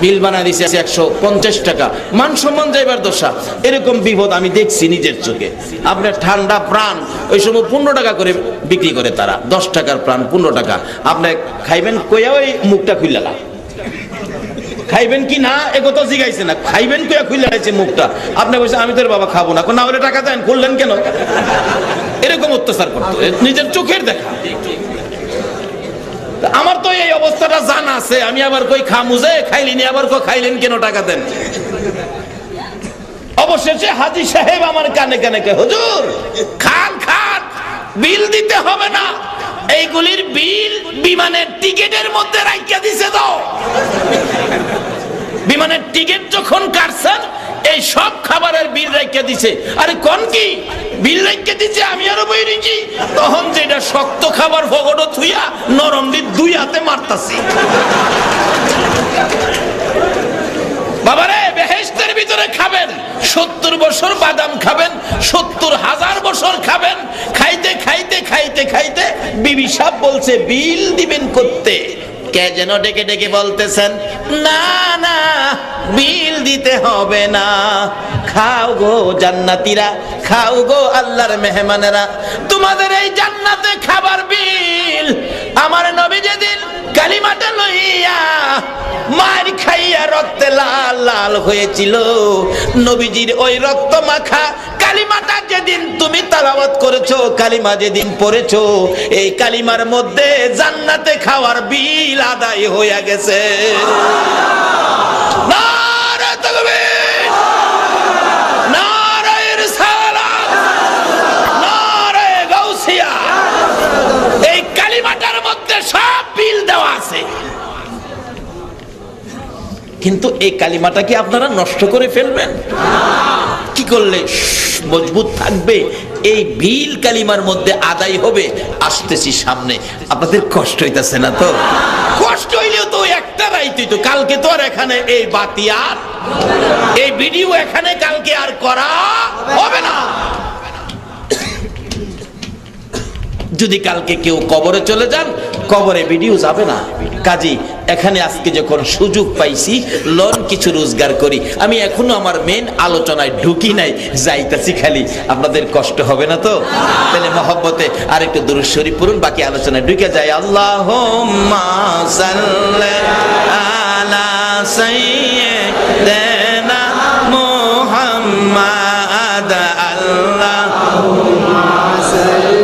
বিল বানা দিছে 150 টাকা। মান সম্মান যাইবার দশা। এরকম বিপদ আমি দেখছি নিজের চোখে। আপনার ঠান্ডা প্রাণ ওই সময় 15 টাকা করে বিক্রি করে তারা, 10 টাকার প্রাণ 15 টাকা। আপনি খাইবেন কইয়া ওই মুখটা খুললা, খাইবেন কি না একথা জিগাইছে না, খাইবেন কইয়া খুললা আছে মুখটা। আপনি বলছেন আমি তোর বাবা খাবো না, না হলে টাকা দেন, খুললেন কেন? এরকম অত্যাচার করতো, নিজের চোখের দেখা। আমার তো এই অবস্থাটা জানা আছে, আমি আবার কই খামুজে খাইলিনি, আবার কই খাইলেন কেন, টাকা দেন। অবশেষে হাজী সাহেব আমার কানে কানে কয়, হুজুর খান খান, বিল দিতে হবে না, এইগুলির বিল বিমানের টিকেটের মধ্যে রাখিয়া দিছে। তো বিমানের টিকেট যখন কাটছেন, এই সব খাবারের বিল রাখিয়া দিছে। আরে কোন কি বিল রাখিয়া দিছে? আমি আরো বইরেছি, তখন যেটা শক্ত খাবার ফগড় থুইয়া নরম দি 2 হাতে মারতাছি। বাবারে বেহেশতের ভিতরে খাবেন, 70 বছর বাদাম খাবেন, 70,000 বছর খাবেন। খাইতে খাইতে খাইতে খাইতে বিবি সাহেব বলছে বিল দিবেন করতে। কে যেন ডেকে ডেকে বলতেছেন, না না বিল দিতে হবে না, খাও গো জান্নাতীরা, খাও গো আল্লাহর মেহমানেরা, তোমাদের এই জান্নাতে খাবার বিল আমার নবী যেদিন কালিমাটা লইয়া মার খাইয়া রক্তে লাল লাল হয়েছিল, নবীজির ওই রক্ত মাখা কালিমাটা যেদিন তুমি তেলাওয়াত করেছো, কালিমা যেদিন পড়েছো, এই কালিমার মধ্যে জান্নাতে খাওয়ার বিল আদায় হয়ে গেছে। নারে তাকবীর, নারে রিসালাত, নারে গাউসিয়া। এই কালিমাটার মধ্যে সব বিল দেওয়া আছে। কিন্তু এই কালিমাটা কি আপনারা নষ্ট করে ফেলবেন? কি করলে মজবুত থাকবে, এই ভিল কালিমার মধ্যে আদায় হবে। আসতেছি সামনে। আপনাদের কষ্ট হইতাছে না তো? কষ্ট হইলেও তো একটা রাইতে তো, কালকে তো আর এখানে এই বাতি আর এই ভিডিও এখানে কালকে আর করা হবে না। যদি কালকে কেউ কবরে চলে যান, কবরে ভিডিও যাবে না। কাজী এখানে আজকে যখন সুযোগ পাইছি, লন কিছু রোজগার করি। আমি এখনো আমার মেন আলোচনায় ঢুকি নাই, যাইতাছি খালি। আপনাদের কষ্ট হবে না তো? তাহলে মহব্বতে আর একটু দুরূদ শরীফ পড়ুন, বাকি আলোচনায় ঢুকে যায়। আল্লাহুম্মা সাল্লি আলা সাইয়্যিদিনা মুহাম্মাদ। আল্লাহুম্মা সাল্লি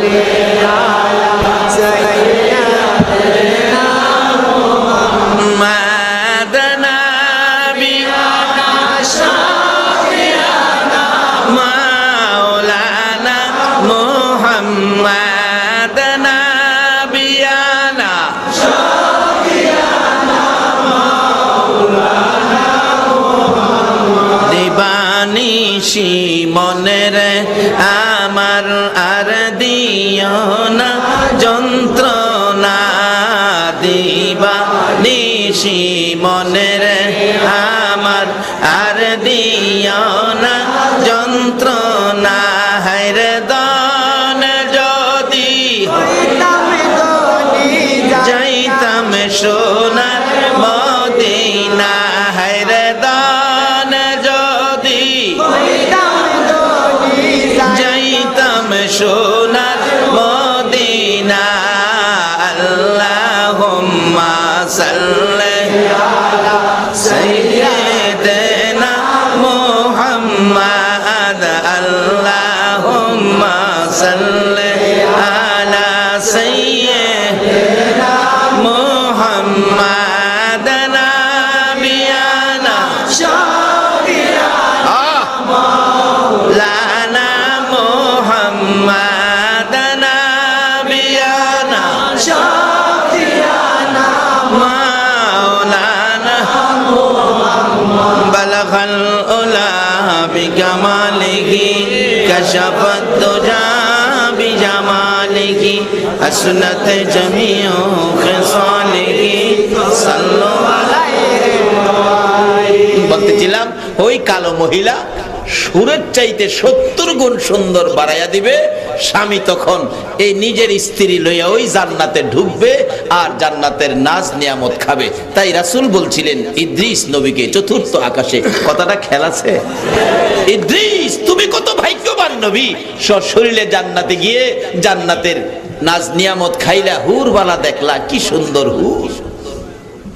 মনের আমার আর দিও না যন্ত্রণা, দিবা নিশি মনের আমার আর দিও না যন্ত্রণা। হায়রে দান যদি যাইতাম সোনার মদিনা, হায়রে দান যদি যাইতাম সোনার মদিনা। আল্লাহুম্মা সাল্লি আলা সাইয়্যিদিনা মুহাম্মাদ। আল্লাহুম্মা সাল্লি আলা সাইয়্যিদিনা মুহাম্মাদ। নাবিয়ানা শাফিয়ানা মাওলানা মুহাম্মাদ। নাবিয়ানা শাফিয়ানা মাওলানা মুহাম্মাদ। বালাগাল উলা বিকামালিহি কাশাফাত দুজা বিজামালিহি আসনাত জামিউ খিসালিহি সাল্লু আলাইহি। বলতেছিলাম ওই কালো মহিলা সুরের চাইতে 70 গুণ সুন্দর বাড়াইয়া দিবে। স্বামী তখন এই নিজের স্ত্রী লইয়া ওই জান্নাতে ঢুকবে আর জান্নাতের নাজ নিয়ামত খাবে। তাই রাসূল বলছিলেন ইদ্রিস নবীকে চতুর্থ আকাশে। কথাটা খেলাছে? ইদ্রিস তুমি কত ভাগ্যবান নবী, সশরীরে জান্নাতে গিয়ে জান্নাতের নাজ নিয়ামত খাইলা, হুরবালা দেখলা, কি সুন্দর হুর।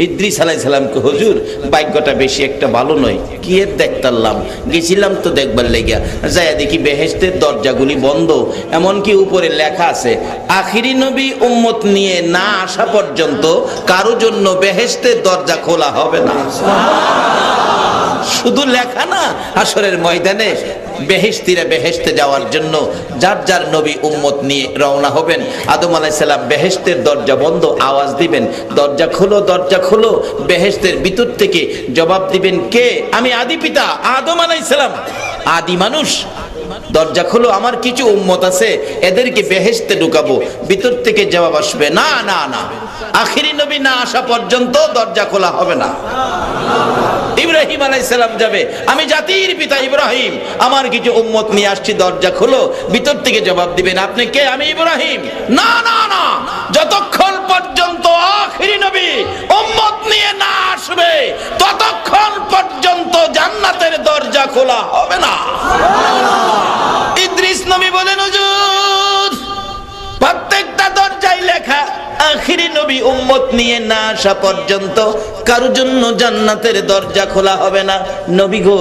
ইদ্রিস আলাইহিস সালামকে হুজুর ভাগ্যটা বেশি একটা ভালো নয়। কি এর দেখতাম, গেছিলাম তো দেখবার লেগিয়া, যাইয়া দেখি বেহেশতের দরজাগুলি বন্ধ। এমনকি উপরে লেখা আছে আখিরি নবী উম্মত নিয়ে না আসা পর্যন্ত কারো জন্য বেহেশতের দরজা খোলা হবে না। শুধু লেখা না, হাসরের ময়দানে বেহেশতিরা বেহেশতে যাওয়ার জন্য যার যার নবী উম্মত নিয়ে রওনা হবেন। আদম আলাইহিস সালাম বেহেশতের দরজা বন্ধ, আওয়াজ দিবেন দরজা খোলো, দরজা খোলো। বেহেশতের ভিতর থেকে জবাব দিবেন কে? আমি আদি পিতা আদম আলাইহিস সালাম, আদি মানুষ। দরজা খোলো, আমার কিছু উম্মত আছে, এদেরকে বেহেশতে ঢুকাবো। ভিতর থেকে জবাব আসবে না না না, আখিরি নবী না আসা পর্যন্ত দরজা খোলা হবে না। ইব্রাহিম আলাইহিস সালাম যাবে, আমি জাতির পিতা ইব্রাহিম, আমার কিছু উম্মত নিয়ে আসছি, দরজা খোলো। ভিতর থেকে জবাব দিবেন আপনি কে? আমি ইব্রাহিম। না না না, যতক্ষণ পর্যন্ত আখিরি নবী উম্মত নিয়ে না আসবে ততক্ষণ পর্যন্ত জান্নাতের দরজা খোলা হবে না। ইদ্রিস নবী বলেন হুজুর প্রত্যেকটা দরজায় লেখা আখিরি নবী উম্মত নিয়ে না আসা পর্যন্ত কারোর জন্য জান্নাতের দরজা খোলা হবে না। নবী গো,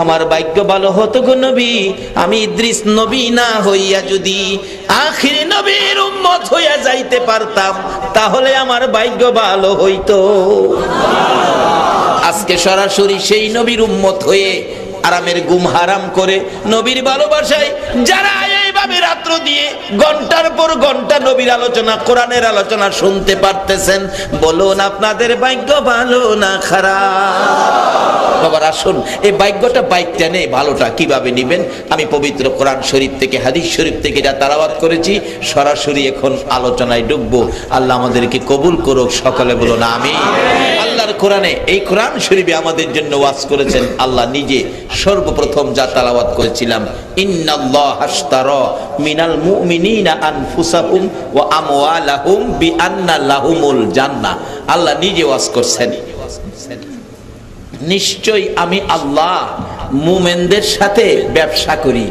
আমার ভাগ্য ভালো হতো গো নবী, আমি ইদ্রিস নবী না হইয়া যদি আখিরি নবীর উম্মত হইয়া যাইতে পারতাম তাহলে আমার ভাগ্য ভালো হইতো। আজকে সরাসরি সেই নবীর উম্মত হয়ে আরামের ঘুম হারাম করে নবীর ভালোবাসায় যারা এইভাবে রাত্র দিয়ে ঘন্টার পর ঘন্টা নবীর আলোচনা, কোরআনের আলোচনা শুনতে পারতেছেন, বলুন আপনাদের ভাগ্য ভালো না খারাপ? বাবার আসুন এই ভাগ্যটা বাইকটা নেই, ভালোটা কিভাবে নিবেন? আমি পবিত্র কোরআন শরীফ থেকে, হাদিস শরীফ থেকে যা তেলাওয়াত করেছি, সরাসরি এখন আলোচনায় ঢুকবো। আল্লাহ আমাদেরকে কবুল করুক, সকলে বলুন আমিন। আল্লাহর কোরআনে, এই কোরআন শরীফে আমাদের জন্য ওয়াজ করেছেন আল্লাহ নিজে। সর্বপ্রথম যা তেলাওয়াত করেছিলাম, ইন্নাল্লাহা আশতারা মিনাল মুমিনিনা আনফুসাহুম ওয়া আমওয়ালাহুম বিআন্না লাহুমুল জান্নাহ। আল্লাহ নিজে ওয়াজ করছেন, নিশ্চয়ই আমি আল্লাহ মুমিনদের সাথে ব্যবসা করি।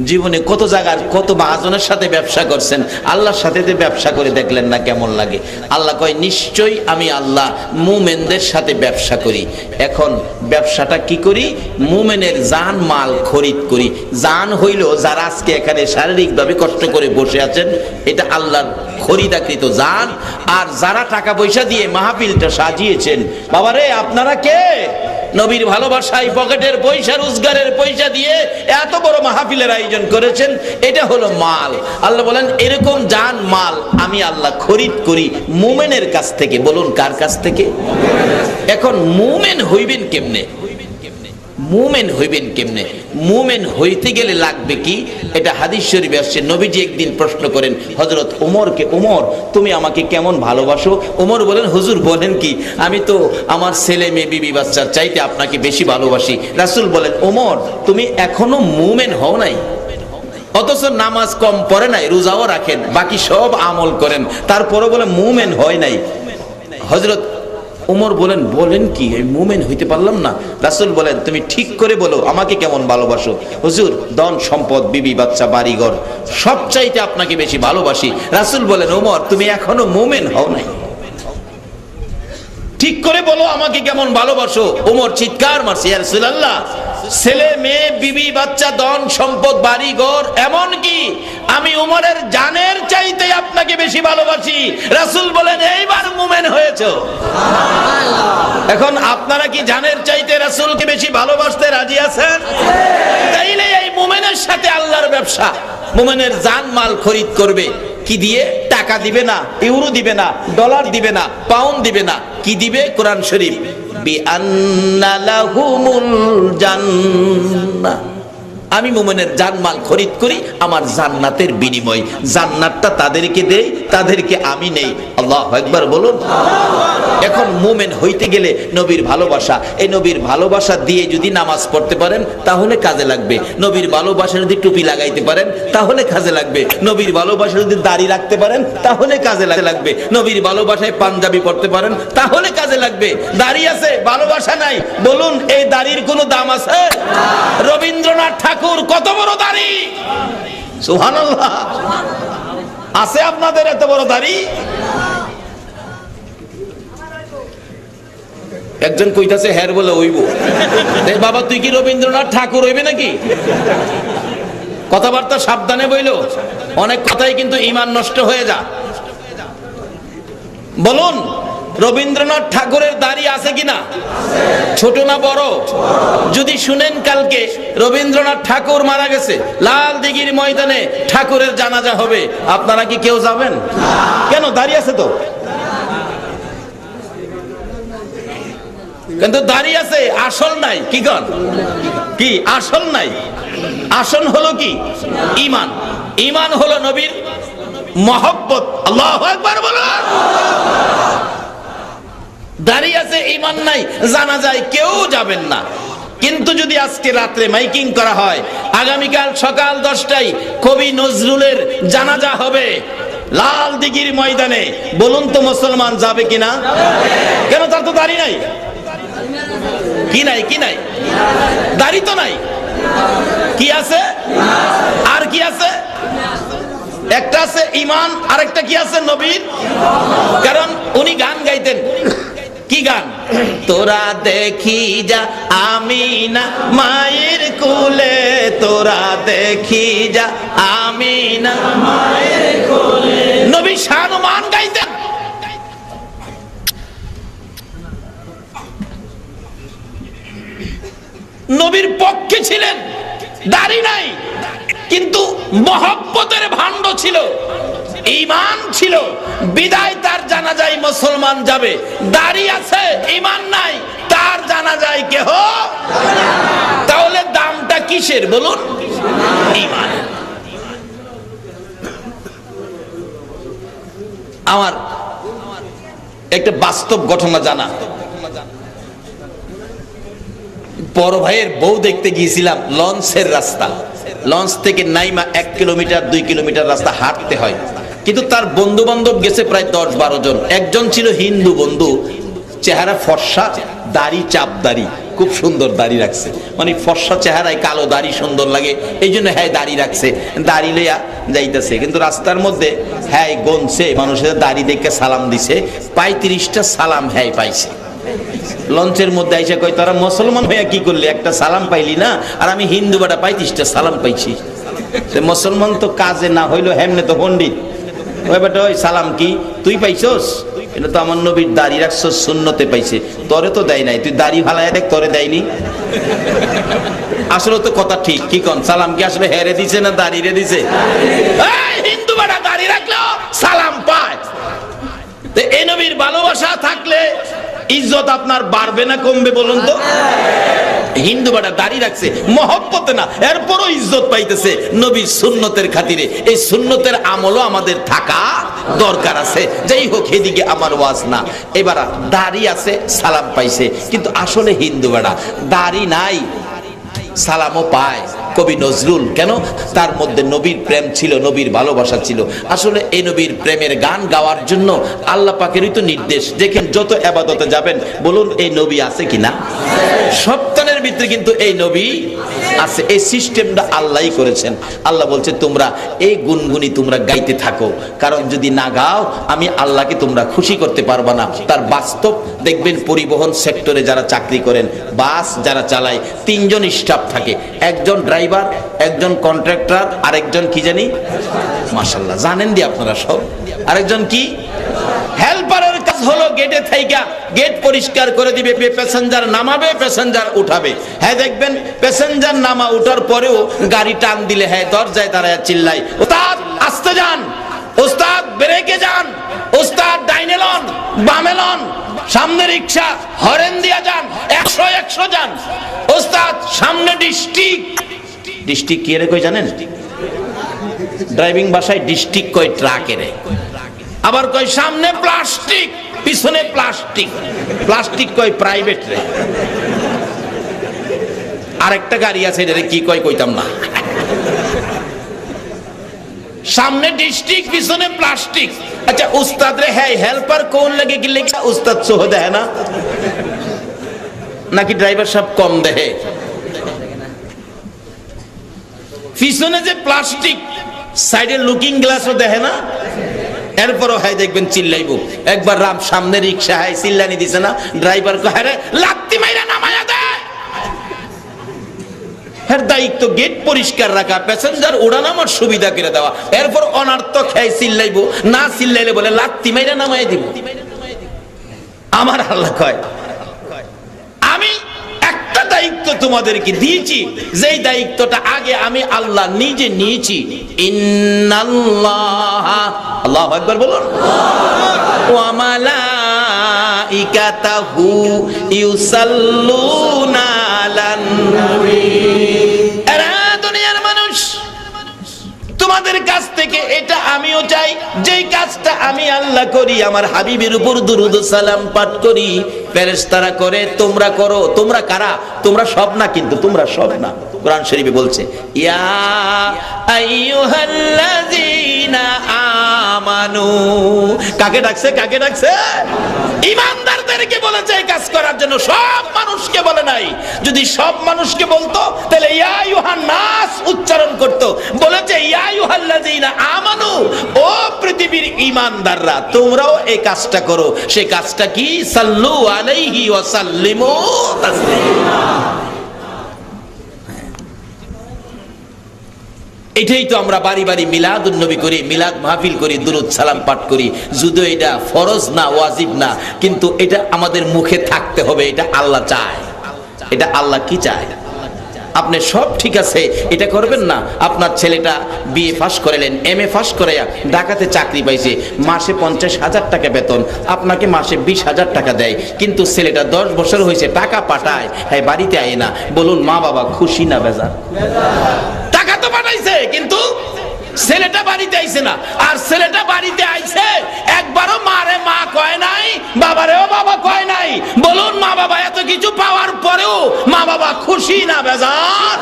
জীবনে কত জায়গার কত মহাজনের সাথে ব্যবসা করছেন, আল্লাহর সাথে ব্যবসা করে দেখলেন না কেমন লাগে? আল্লাহ কয় নিশ্চয়ই আমি আল্লাহ মুমিনদের সাথে ব্যবসা করি। এখন ব্যবসাটা কি করি? মুমিনের জান মাল খরিদ করি। জান হইল যারা আজকে এখানে শারীরিকভাবে কষ্ট করে বসে আছেন, এটা আল্লাহর খরিদাকৃত জান। আর যারা টাকা পয়সা দিয়ে মাহফিলটা সাজিয়েছেন, বাবারে আপনারা কে? নবীর ভালোবাসায় পকেটের পয়সা, রোজগারের পয়সা দিয়ে এত বড় মাহফিলের আয়োজন করেছেন, এটা হলো মাল। আল্লাহ বলেন এরকম জান মাল আমি আল্লাহ খরিদ করি মুমিনের কাছ থেকে। বলুন কার কাছ থেকে? এখন মুমিন হইবেন কেমনে? মুমিন হইবেন কেমনে? মুমিন হইতে গেলে লাগবে কি? এটা হাদিস শরীফে আসছে। নবীজি একদিন প্রশ্ন করেন হযরত ওমরকে, ওমর তুমি আমাকে কেমন ভালোবাসো? ওমর বলেন হুজুর বলেন কি, আমি তো আমার ছেলে মেয়ে বিবি বাচ্চার চাইতে আপনাকে বেশি ভালোবাসি। রাসূল বলেন ওমর তুমি এখনো মুমিন হও নাই, অথচ নামাজ কম পড়ে নাই, রোজাও রাখেন, বাকি সব আমল করেন, তারপরও বলে মুমিন হয় নাই। হযরত ওমর বলেন বলেন কি, আমি মুমিন হইতে পারলাম না? রাসূল বলেন তুমি ঠিক করে বলো আমাকে কেমন ভালোবাসো? হুজুর ধন সম্পদ, বিবি বাচ্চা, বাড়িঘর সব চাইতে আপনাকে বেশি ভালোবাসি। রাসূল বলেন ওমর তুমি এখনো মুমিন হও নাই, ঠিক করে বলো আমাকে কেমন ভালোবাসো? ওমর চিৎকার মারছে, ইয়া রাসূলুল্লাহ ছেলে মেয়ে, বিবি বাচ্চা, ধন সম্পদ, বাড়ি ঘর, এমন কি আমি উমরের জানের চাইতে আপনাকে বেশি ভালোবাসি। রাসূল বলেন এইবার মুমিন হয়েছো। এখন আপনারা কি জানের চাইতে রাসূলকে বেশি ভালোবাসতে রাজি আছেন? তাইলে এই মুমিনের সাথে আল্লাহর ব্যবসা। মুমিনের জান মাল খরিদ করবে কি দিয়ে? টাকা দিবে না, ইউরো দিবে না, ডলার দিবে না, পাউন্ড দিবে না, কি দিবে? কোরআন শরীফ, বিআন্না লাহুমুল জান্নাহ। আমি মুমিনের জানমাল খরিদ করি আমার জান্নাতের বিনিময়। জান্নাতটা তাদেরকে দেই, তাদেরকে আমি নেই। আল্লাহু আকবার বলুন। এখন মুমিন হইতে গেলে নবীর ভালোবাসা, এই নবীর ভালোবাসা দিয়ে যদি নামাজ পড়তে পারেন তাহলে কাজে লাগবে। নবীর ভালোবাসা যদি টুপি লাগাইতে পারেন তাহলে কাজে লাগবে। নবীর ভালোবাসা যদি দাড়ি রাখতে পারেন তাহলে কাজে লাগবে। নবীর ভালোবাসায় পাঞ্জাবি পড়তে পারেন তাহলে কাজে লাগবে। দাড়ি আছে, ভালোবাসা নাই, বলুন এই দাড়ির কোনো দাম আছে? রবীন্দ্রনাথ ঠাকুর কত বড় দাড়ি, সুবহানাল্লাহ। আছে আপনাদের এত বড় দাড়ি? একজন কইতাছে হ্যার বলে হইব। বাবা তুই কি রবীন্দ্রনাথ ঠাকুর হইবে নাকি? কথাবার্তা সাবধানে বইল, অনেক কথাই কিন্তু ঈমান নষ্ট হয়ে যা। বলুন রবীন্দ্রনাথ ঠাকুরের দাড়ি আছে কিনা? ছোট না বড়? যদি শুনেন কালকে রবীন্দ্রনাথ ঠাকুর মারা গেছে, লাল দিঘির ময়দানে ঠাকুরের জানাজা হবে, আপনারা কি কেউ যাবেন? কেন? দাড়ি আছে তো। কিন্তু দাড়ি আছে, আসল নাই। কি কন? কি আসল নাই? আসল হলো কি? ঈমান। ঈমান হলো নবীর মহব্বত। আল্লাহু আকবার বলুন। দাড়ি আছে, ঈমান নাই, জানাজায় কেউ যাবেন না। কিন্তু যদি আজকে রাত্রে মাইকিং করা হয় আগামীকাল সকাল 10টায় কবি নজরুলের জানাজা হবে লাল দিঘির ময়দানে, বলুন তো মুসলমান যাবে কিনা? কেন? তার তো দাড়ি নাই। কি নাই? কি নাই? দাড়ি তো নাই। কি আছে? আর কি আছে? একটা আছে ঈমান, আরেকটা কি আছে? নবীর। কারণ উনি গান গাইতেন। কি গান? তোরা দেখি যা আমিনা মায়ের কোলে, তোরা দেখি যা আমিনা মায়ের কোলে। নবী শান ও মান গাইতেন। নবীর পক্ষে ছিলেন, দাড়ি নাই কিন্তু মহব্বতের ভাণ্ড ছিল, ঈমান ছিল, বিদায় তার জানাজায় মুসলমান যাবে। দাড়ি আছে, ঈমান নাই, তার জানাজায় ছাড়াই কেহ, তাহলে দামটা কিসের বলুন? ঈমান। আমার একটা বাস্তব ঘটনা জানা। বড় ভাইয়ের বউ দেখতে গিয়েছিলাম, লঞ্চের রাস্তা, লঞ্চ থেকে নাইমা 1 কিলোমিটার 2 কিলোমিটার রাস্তা হাঁটতে হয়, কিন্তু তার বন্ধু বান্ধব গেছে প্রায় 10-12 জন। একজন ছিল হিন্দু বন্ধু, চেহারা ফর্সা, দাড়ি চাপ দাড়ি, খুব সুন্দর দাড়ি রাখছে, মানে ফর্সা চেহারায় কালো দাড়ি সুন্দর লাগে, এই জন্য হ্যাঁ দাড়ি রাখছে, দাড়ি লইয়া যাইতেছে। কিন্তু রাস্তার মধ্যে হ্যাঁ গনছে, মানুষের দাড়ি দেখে সালাম দিছে, 35টা সালাম হ্যাঁ পাইছে। লঞ্চের মধ্যে আইসা কই, তারা মুসলমান হইয়া কি করলি, একটা সালাম পাইলি না? আর আমি হিন্দু বেটা 35টা সালাম পাইছি। মুসলমান তো কাজে না হইলো, হেমনে তো পণ্ডিত। ওই বেটা ওই সালাম কি তুই পাইছস? এটা তো আমার নবীর দাড়ি রাখছস, সুন্নতে পাইছে, তোরে তো দেয় নাই, তুই দাড়ি ভালায় দেখ, তোরে দেয়নি। আসলে তো কথা ঠিক, কি কোন? সালাম কি আসলে হেরে দিছে না দাড়িরে দিছে? হিন্দু বেটা দাড়ি রাখলেও সালাম পায়। এই নবীর ভালোবাসা থাকলে ইজ্জত আপনার বাড়বে না কমবে বলুন তো? হিন্দু বেটা দাড়ি রাখছে মহব্বতে না, এরপরও ইজ্জত পাইতেছে নবীর সুন্নতের খাতিরে। এই সুন্নতের আমলও আমাদের থাকা দরকার আছে। যাই হোক, এদিকে আমার ওয়াজ না। এবার দাড়ি আছে, সালাম পাইছে, কিন্তু আসলে হিন্দু বেটা দাড়ি নাই, সালামও পায়। কবি নজরুল কেন? তার মধ্যে নবীর প্রেম ছিল, নবীর ভালোবাসা ছিল। আসলে এই নবীর প্রেমের গান গাওয়ার জন্য আল্লাহ পাকেরই তো নির্দেশ। দেখেন, যত ইবাদতে যাবেন বলুন এই নবী আছে কিনা? সপ্তাহের ভিতরে কিন্তু এই নবী আছে। এই সিস্টেমটা আল্লাহই করেছেন। আল্লাহ বলছে তোমরা এই গুনগুনি তোমরা গাইতে থাকো, কারণ যদি না গাও আমি আল্লাহকে তোমরা খুশি করতে পারবা না। তার বাস্তব দেখবেন, পরিবহন সেক্টরে যারা চাকরি করেন, বাস যারা চালায়, 3 জন স্টাফ থাকে, একজন ড্রাইভার, একজন কন্ট্রাক্টর, আরেকজন কি জানি, মাশাআল্লাহ জানেন দি আপনারা সব, আরেকজন কি হেল্পারের কাজ হলো গেটে থাইকা গেট পরিষ্কার করে দিবে, প্যাসেঞ্জার নামাবে, প্যাসেঞ্জার উঠাবে। হ্যাঁ দেখবেন প্যাসেঞ্জার নামা উঠার পরেও গাড়ি টান দিলে হ্যাঁ দরজায় দাঁড়ায় চিল্লাই, ওস্তাদ আসতে যান, ওস্তাদ ব্রেকে যান, ওস্তাদ ডাইনে লন, বামে লন, সামনে রিক্সা হরেন দিয়া যান, 100 যান, ওস্তাদ সামনে ডিস্ট্রিক্ট। ডিস্ট্রিক্ট কি রে কই জানেন? ড্রাইভিং ভাষায় ডিস্ট্রিক্ট কয় ট্রাকেরে, আবার কয় সামনে প্লাস্টিক, পিছনে প্লাস্টিক, প্লাস্টিক কয় প্রাইভেট রে। আরেকটা গাড়ি আছে রে, কি কয় কইতাম না। সামনে ডিস্ট্রিক্ট, পিছনে প্লাস্টিক। আচ্ছা উস্তাদ রে, হ্যাঁ হেল্পার কোন লাগে কি লেখা? উস্তাদ সহ দেয় না নাকি ড্রাইভার সব কম দেহে? পিছনে যে প্লাস্টিক, সাইডে লুকিং গ্লাসও দেখে না, এরপরও হাই দেখবেন চিল্লাইব। একবার রাম সামনে রিক্সা হাই চিল্লানি দিছে না, ড্রাইভার কো হ্যাঁ লাত্তি মাইরা নামায়া দেয়। এর দায়িত্ব গেট পরিষ্কার রাখা, প্যাসেঞ্জার ওড়ানামার সুবিধা করে দেওয়া। এরপর অনার্থক হাই চিল্লাইব, না চিল্লাইলে বলে লাত্তি মাইরা নামাই দিব। আমার আল্লাহ কয় আমি একটা দায়িত্ব তোমাদেরকে দিয়েছি, যেই দায়িত্বটা আগে আমি আল্লাহ নিজে নিয়েছি। ইন্নাল্লাহা, আল্লাহু আকবার বলুন, ওয়া মালাইকাতাহু ইউসাল্লুনা আলান নবী। এরা দুনিয়ার মানুষ, তোমাদের কাছ থেকে এটা আমিও চাই, যেই কাজটা আমি আল্লাহ করি, আমার হাবিবের উপর দুরূদ সালাম পাঠ করি, ফেরেশতারা করে, তোমরা করো। তোমরা কারা? তোমরা সব না, কিন্তু তোমরা সব না। কোরআন শরীফে বলছে ইয়া আইয়ুহাল্লাযীনা আমানু। কাকে ডাকছে? কাকে ডাকছে? ঈমানদারদেরকে বলেছে এই কাজ করার জন্য, সব মানুষকে বলে নাই। যদি সব মানুষকে বলতো তাহলে ইয়া আইয়ুহান নাস উচ্চারণ করত। বলেছে ইয়া আইয়ুহাল্লাযীনা আমানু, ও পৃথিবীর ঈমানদাররা তোমরাও এই কাজটা করো। সেই কাজটা কি? সাল্লু আলাইহি ওয়া সাল্লিমু তাসলিমা। এটাই তো আমরা বাড়ি বাড়ি মিলাদুন নবী করি, মিলাদ মাহফিল করি, দুরূদ সালাম পাঠ করি। যদিও এটা ফরজ না, ওয়াজিব না, কিন্তু এটা আমাদের মুখে থাকতে হবে। এটা আল্লাহ চায়। এটা আল্লাহ কি চায়? আপনি সব ঠিক আছে, এটা করবেন না। আপনার ছেলেটা বিএ পাস করালেন, এমএ পাস করাইয়া ঢাকাতে চাকরি পাইছে, মাসে 50,000 টাকা বেতন, আপনাকে মাসে 20,000 টাকা দেয়, কিন্তু ছেলেটা 10 বছর হয়েছে টাকা পাঠায়, হ্যাঁ বাড়িতে আয় না। বলুন মা বাবা খুশি না বেজার? টাকা তো পাঠাইছে কিন্তু ছেলেটা বাড়িতে আইছে না। আর ছেলেটা বাড়িতে আইছে, একবারও মারে মা কয় নাই, বাবারেও বাবা কয় নাই। বলুন মা বাবা এত কিছু পাওয়ার পরেও মা বাবা খুশি না বেজার?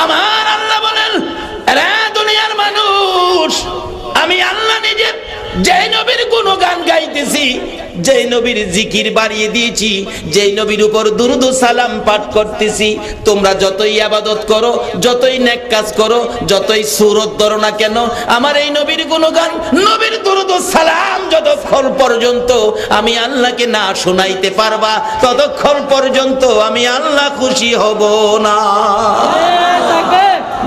আমার আল্লাহ বলেন, এরা দুনিয়ার মানুষ, আমি আল্লাহ নিজে যে নবীর গুণগান গাইতেছি, যে নবীর জিকির বাড়িয়ে দিয়েছি, যে নবীর উপর দুরূদ ও সালাম পাঠ করতেছি, তোমরা যতই ইবাদত করো, যতই নেক কাজ করো, যতই সূরত ধরো না কেন, আমার এই নবীর গুণগান, নবীর দুরূদ ও সালাম যতক্ষণ পর্যন্ত আমি আল্লাহকে না শোনাইতে পারবা, ততক্ষণ পর্যন্ত আমি আল্লাহ খুশি হব না।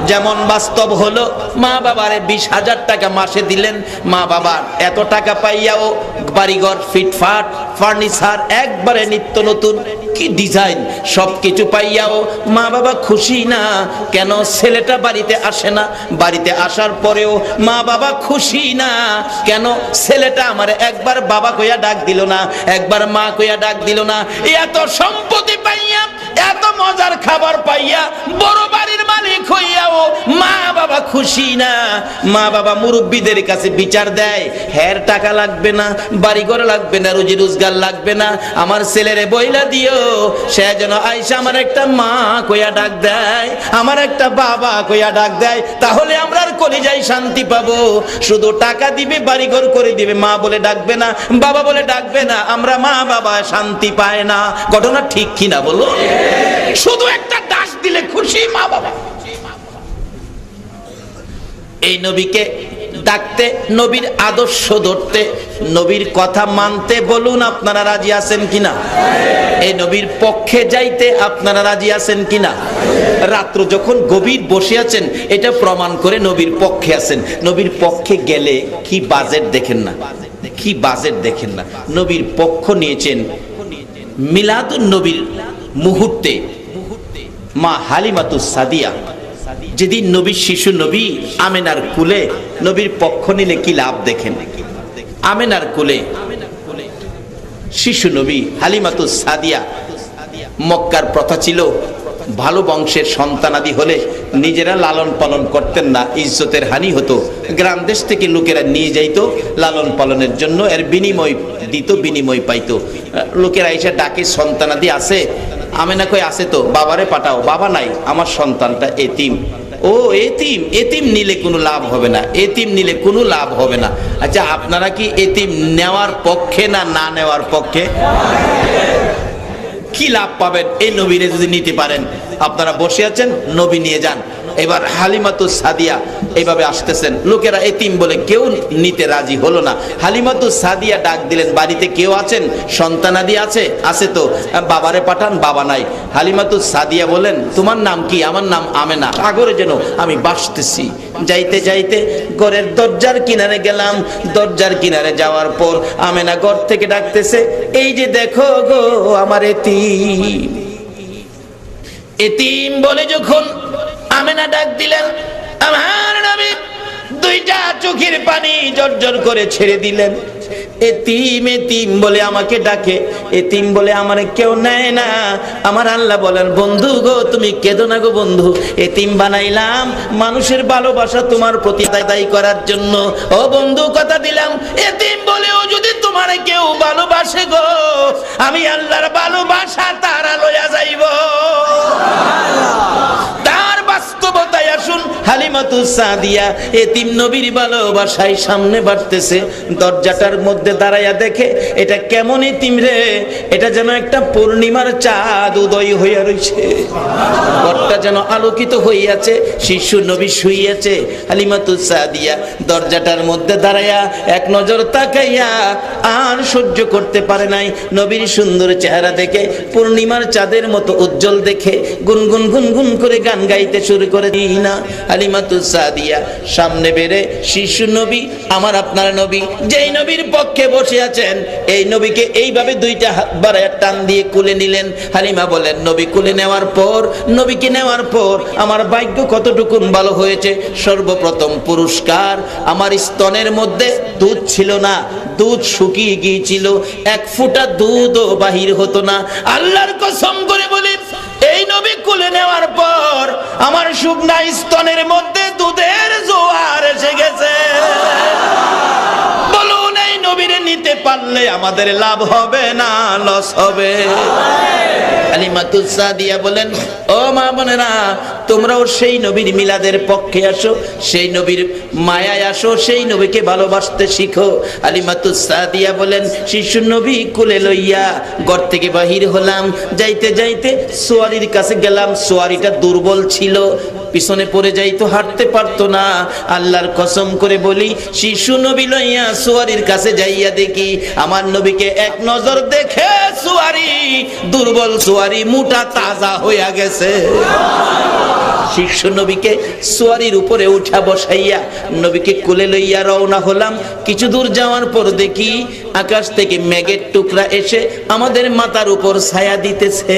যেমন বাস্তব হলো, মা বাবারে 20,000 টাকা মাসে দিলেন, মা বাবা এত টাকা পাইয়াও বাড়িঘর ফিটফাট, ফার্নিচার একবারে নিত্য নতুন, কি ডিজাইন, সবকিছু পাইয়াও মা বাবা খুশি না কেন? ছেলেটা বাড়িতে আসে না, বাড়িতে আসার পরেও মা বাবা খুশি না কেন? ছেলেটা আমার একবার বাবা কইয়া ডাক দিল না, একবার মা কইয়া ডাক দিল না। এত সম্পত্তি পাইয়া, এত মজার খাবার পাইয়া, বড় বাড়ির মালিক হইয়াও মা বাবা খুশি না। মা বাবা মুরব্বীদের কাছে বিচার দেয়, হ্যার টাকা লাগবে না, বাড়িঘর লাগবে না, রুজি রোজগার লাগবে না, আমার ছেলেরে বইলা দিও, সে যেন আইসা আমার একটা মা কইয়া ডাক দেয়, আমার একটা বাবা কইয়া ডাক দেয়, তাহলে আমরা আর কলিজায় শান্তি পাবো। শুধু টাকা দিবে, বাড়িঘর করে দিবে, মা বলে ডাকবে না, বাবা বলে ডাকবে না, আমরা মা বাবা শান্তি পায় না। ঘটনা ঠিক কিনা বলো? শুধু একটা ডাক দিলে খুশি মা বাবা। এই নবীকে ডাকতে, নবীর আদর্শ ধরতে, নবীর কথা মানতে, বলুন আপনারা রাজি আছেন কিনা? এই নবীর পক্ষে যাইতে আপনারা রাজি আছেন কিনা? রাত্র যখন গভীর বসে আছেন, এটা প্রমাণ করে নবীর পক্ষে আছেন। নবীর পক্ষে গেলে কি বাজেট দেখেন না, কি বাজেট দেখেন না। নবীর পক্ষ নিয়েছেন মিলাদুন নবীর মুহূর্তে মা হালিমাতুস সাদিয়া, যেদিন নবীর শিশু নবী আমেনার কুলে নবীর পক্ষ নিলে কি লাভ দেখেন। আমেনার কুলে শিশু নবী হালিমাতুস সাদিয়া, মক্কার প্রথা ছিল ভালো বংশের সন্তানাদি হলে নিজেরা লালন পালন করতেন না, ইজ্জতের হানি হতো। গ্রাম দেশ থেকে লোকেরা নিয়ে যাইতো লালন পালনের জন্য, এর বিনিময় দিত, বিনিময় পাইতো। লোকেরা এসে ডাকে, সন্তানাদি আছে? আমেনা কই আছে তো, বাবারে পাঠাও। বাবা নাই, আমার সন্তানটা এতিম। ও এতিম, এতিম নিলে কোনো লাভ হবে না, এতিম নিলে কোনো লাভ হবে না। আচ্ছা আপনারা কি এতিম নেওয়ার পক্ষে না না নেওয়ার পক্ষে? কি লাভ পাবেন এই নবীরে যদি নিতে পারেন? আপনারা বসে আছেন, নবী নিয়ে যান। এবার হালিমাতুস সাদিয়া এইভাবে আসতেছেন, লোকেরা এতিম বলে কেউ নিতে রাজি হলো না। হালিমাতুস সাদিয়া ডাক দিলেন, বাড়িতে কেউ আছেন? সন্তানাদি আছে? আছে তো, বাবারে পাঠান। বাবা নাই। হালিমাতুস সাদিয়া বলেন, তোমার নাম কি? আমার নাম আমেনা। সাগরে যেন আমি বাসতেছি। যাইতে যাইতে ঘরের দরজার কিনারে গেলাম। দরজার কিনারে যাওয়ার পর আমেনা ঘর থেকে ডাকতেছে, এই যে দেখো গো আমার এতিম। এতিম বলে যখন আমেনা ডাক দিলেন, আমার নবী দুইটা চোখের পানি জর্জর করে ছেড়ে দিলেন। এতিম এতিম বলে আমাকে ডাকে, এতিম বলে আমার কেউ নেয় না। আমার আল্লাহ বলেন, বন্ধু গো তুমি কেঁদো না গো বন্ধু, এতিম বানাইলাম মানুষের ভালোবাসা তোমার প্রতি আদায় করার জন্য। ও বন্ধু কথা দিলাম, এতিম বলেও যদি তোমার কেউ ভালোবাসে গো, আমি আল্লাহর ভালোবাসা তারা লইয়া যাইব। তার বাস্তবতায় আসুন, হালিমাতুস সাদিয়া এতিম নবীর ভালোবাসায় সামনে বাড়তেছে। দরজাটার মধ্যে দাঁড়াইয়া দেখে, এটা কেমন এতিম রে, এটা যেন একটা পূর্ণিমার চাঁদ উদয় হইয়া রইছে, ঘরটা যেন আলোকিত হইয়াছে, শিশু নবী শুইয়াছে। হালিমাতুস সাদিয়া দরজাটার মধ্যে দাঁড়াইয়া এক নজর তাকাইয়া আর সহ্য করতে পারে নাই। নবীর সুন্দর চেহারা দেখে, পূর্ণিমার চাঁদের মতো উজ্জ্বল দেখে গুনগুন গুনগুন করে গান গাইতে শুরু করে দিনা। হালিমাতুস হালিমাতুস সাদিয়া সামনে বেরে শিশু নবী আমার আপনার নবী যেই নবীর পক্ষে বসে আছেন এই নবীকে এইভাবে দুইটা হাত বাড়ায় টান দিয়ে কুলে নিলেন। হালিমা বলেন নবী কুলে নেওয়ার পর নবীকে নেওয়ার পর আমার ভাগ্য কতটুকুন ভালো হয়েছে। সর্বপ্রথম পুরস্কার, আমার স্তনের মধ্যে দুধ ছিল না, দুধ শুকিয়ে গিয়েছিল, এক ফোঁটা দুধও বাহির হতো না। আল্লাহর কসম করে বলি এই নবী কুলে নেওয়ার পর আমার শুকনা স্তনের মধ্যে দুধের জোয়ার এসে গেছে। বলুন এই নবীরে নিতে পারলে আমাদের লাভ হবে না লস হবে? হালিমাতুস সাদিয়া বলেন ও মা বোনেরা, তোমরাও সেই নবীর মিলাদের পক্ষে আসো, সেই নবীর মায়ায় আসো, সেই নবীকে ভালোবাসতে শিখো। হালিমাতুস সাদিয়া বলেন শিশু নবী কোলে লইয়া ঘর থেকে বাহির হলাম। যাইতে যাইতে সোয়ারির কাছে গেলাম, সোয়ারিটা দুর্বল ছিল, পিছনে পড়ে যাইতো, হাঁটতে পারতো না। আল্লাহর কসম করে বলি শিশু নবী লইয়া সোয়ারির কাছে যাইয়া দেখি আমার নবীকে এক নজর দেখে সোয়ারি দুর্বল সোয়ারি মোটা তাজা হইয়া গেছে। শিশু নবীকে সোয়ারির উপরে উঠা বসাইয়া নবীকে কোলে লইয়া রওনা হলাম। কিছু দূর যাওয়ার পর দেখি আকাশ থেকে মেঘের টুকরা এসে আমাদের মাথার উপর ছায়া দিতেছে।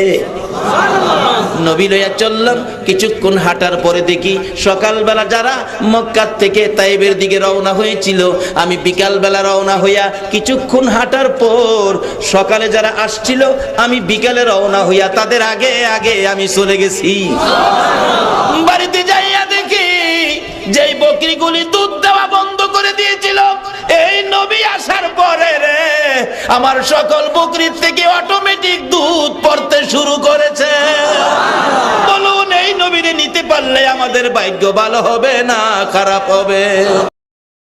নবী লইয়া চললাম। কিছুক্ষণ হাঁটার পরে দেখি সকালবেলা যারা মক্কা থেকে তাইবের দিকে রওনা হয়েছিল, আমি বিকালবেলা রওনা হইয়া কিছুক্ষণ হাঁটার পর সকালে যারা আসছিল আমি বিকালে রওনা হইয়া তাদের আগে আগে আমি চলে গেছি। বাড়িতে যাইয়া দেখি যেই বকরিগুলি দুধ দেওয়া বন্ধ করে দিয়েছিল এই নবী আসার পরে রে আমার সকল বকরির থেকে অটোমেটিক দুধ পড়তে শুরু করেছে। বলুন এই নবীরে নিতে পারলে আমাদের ভাগ্য ভালো হবে না খারাপ হবে?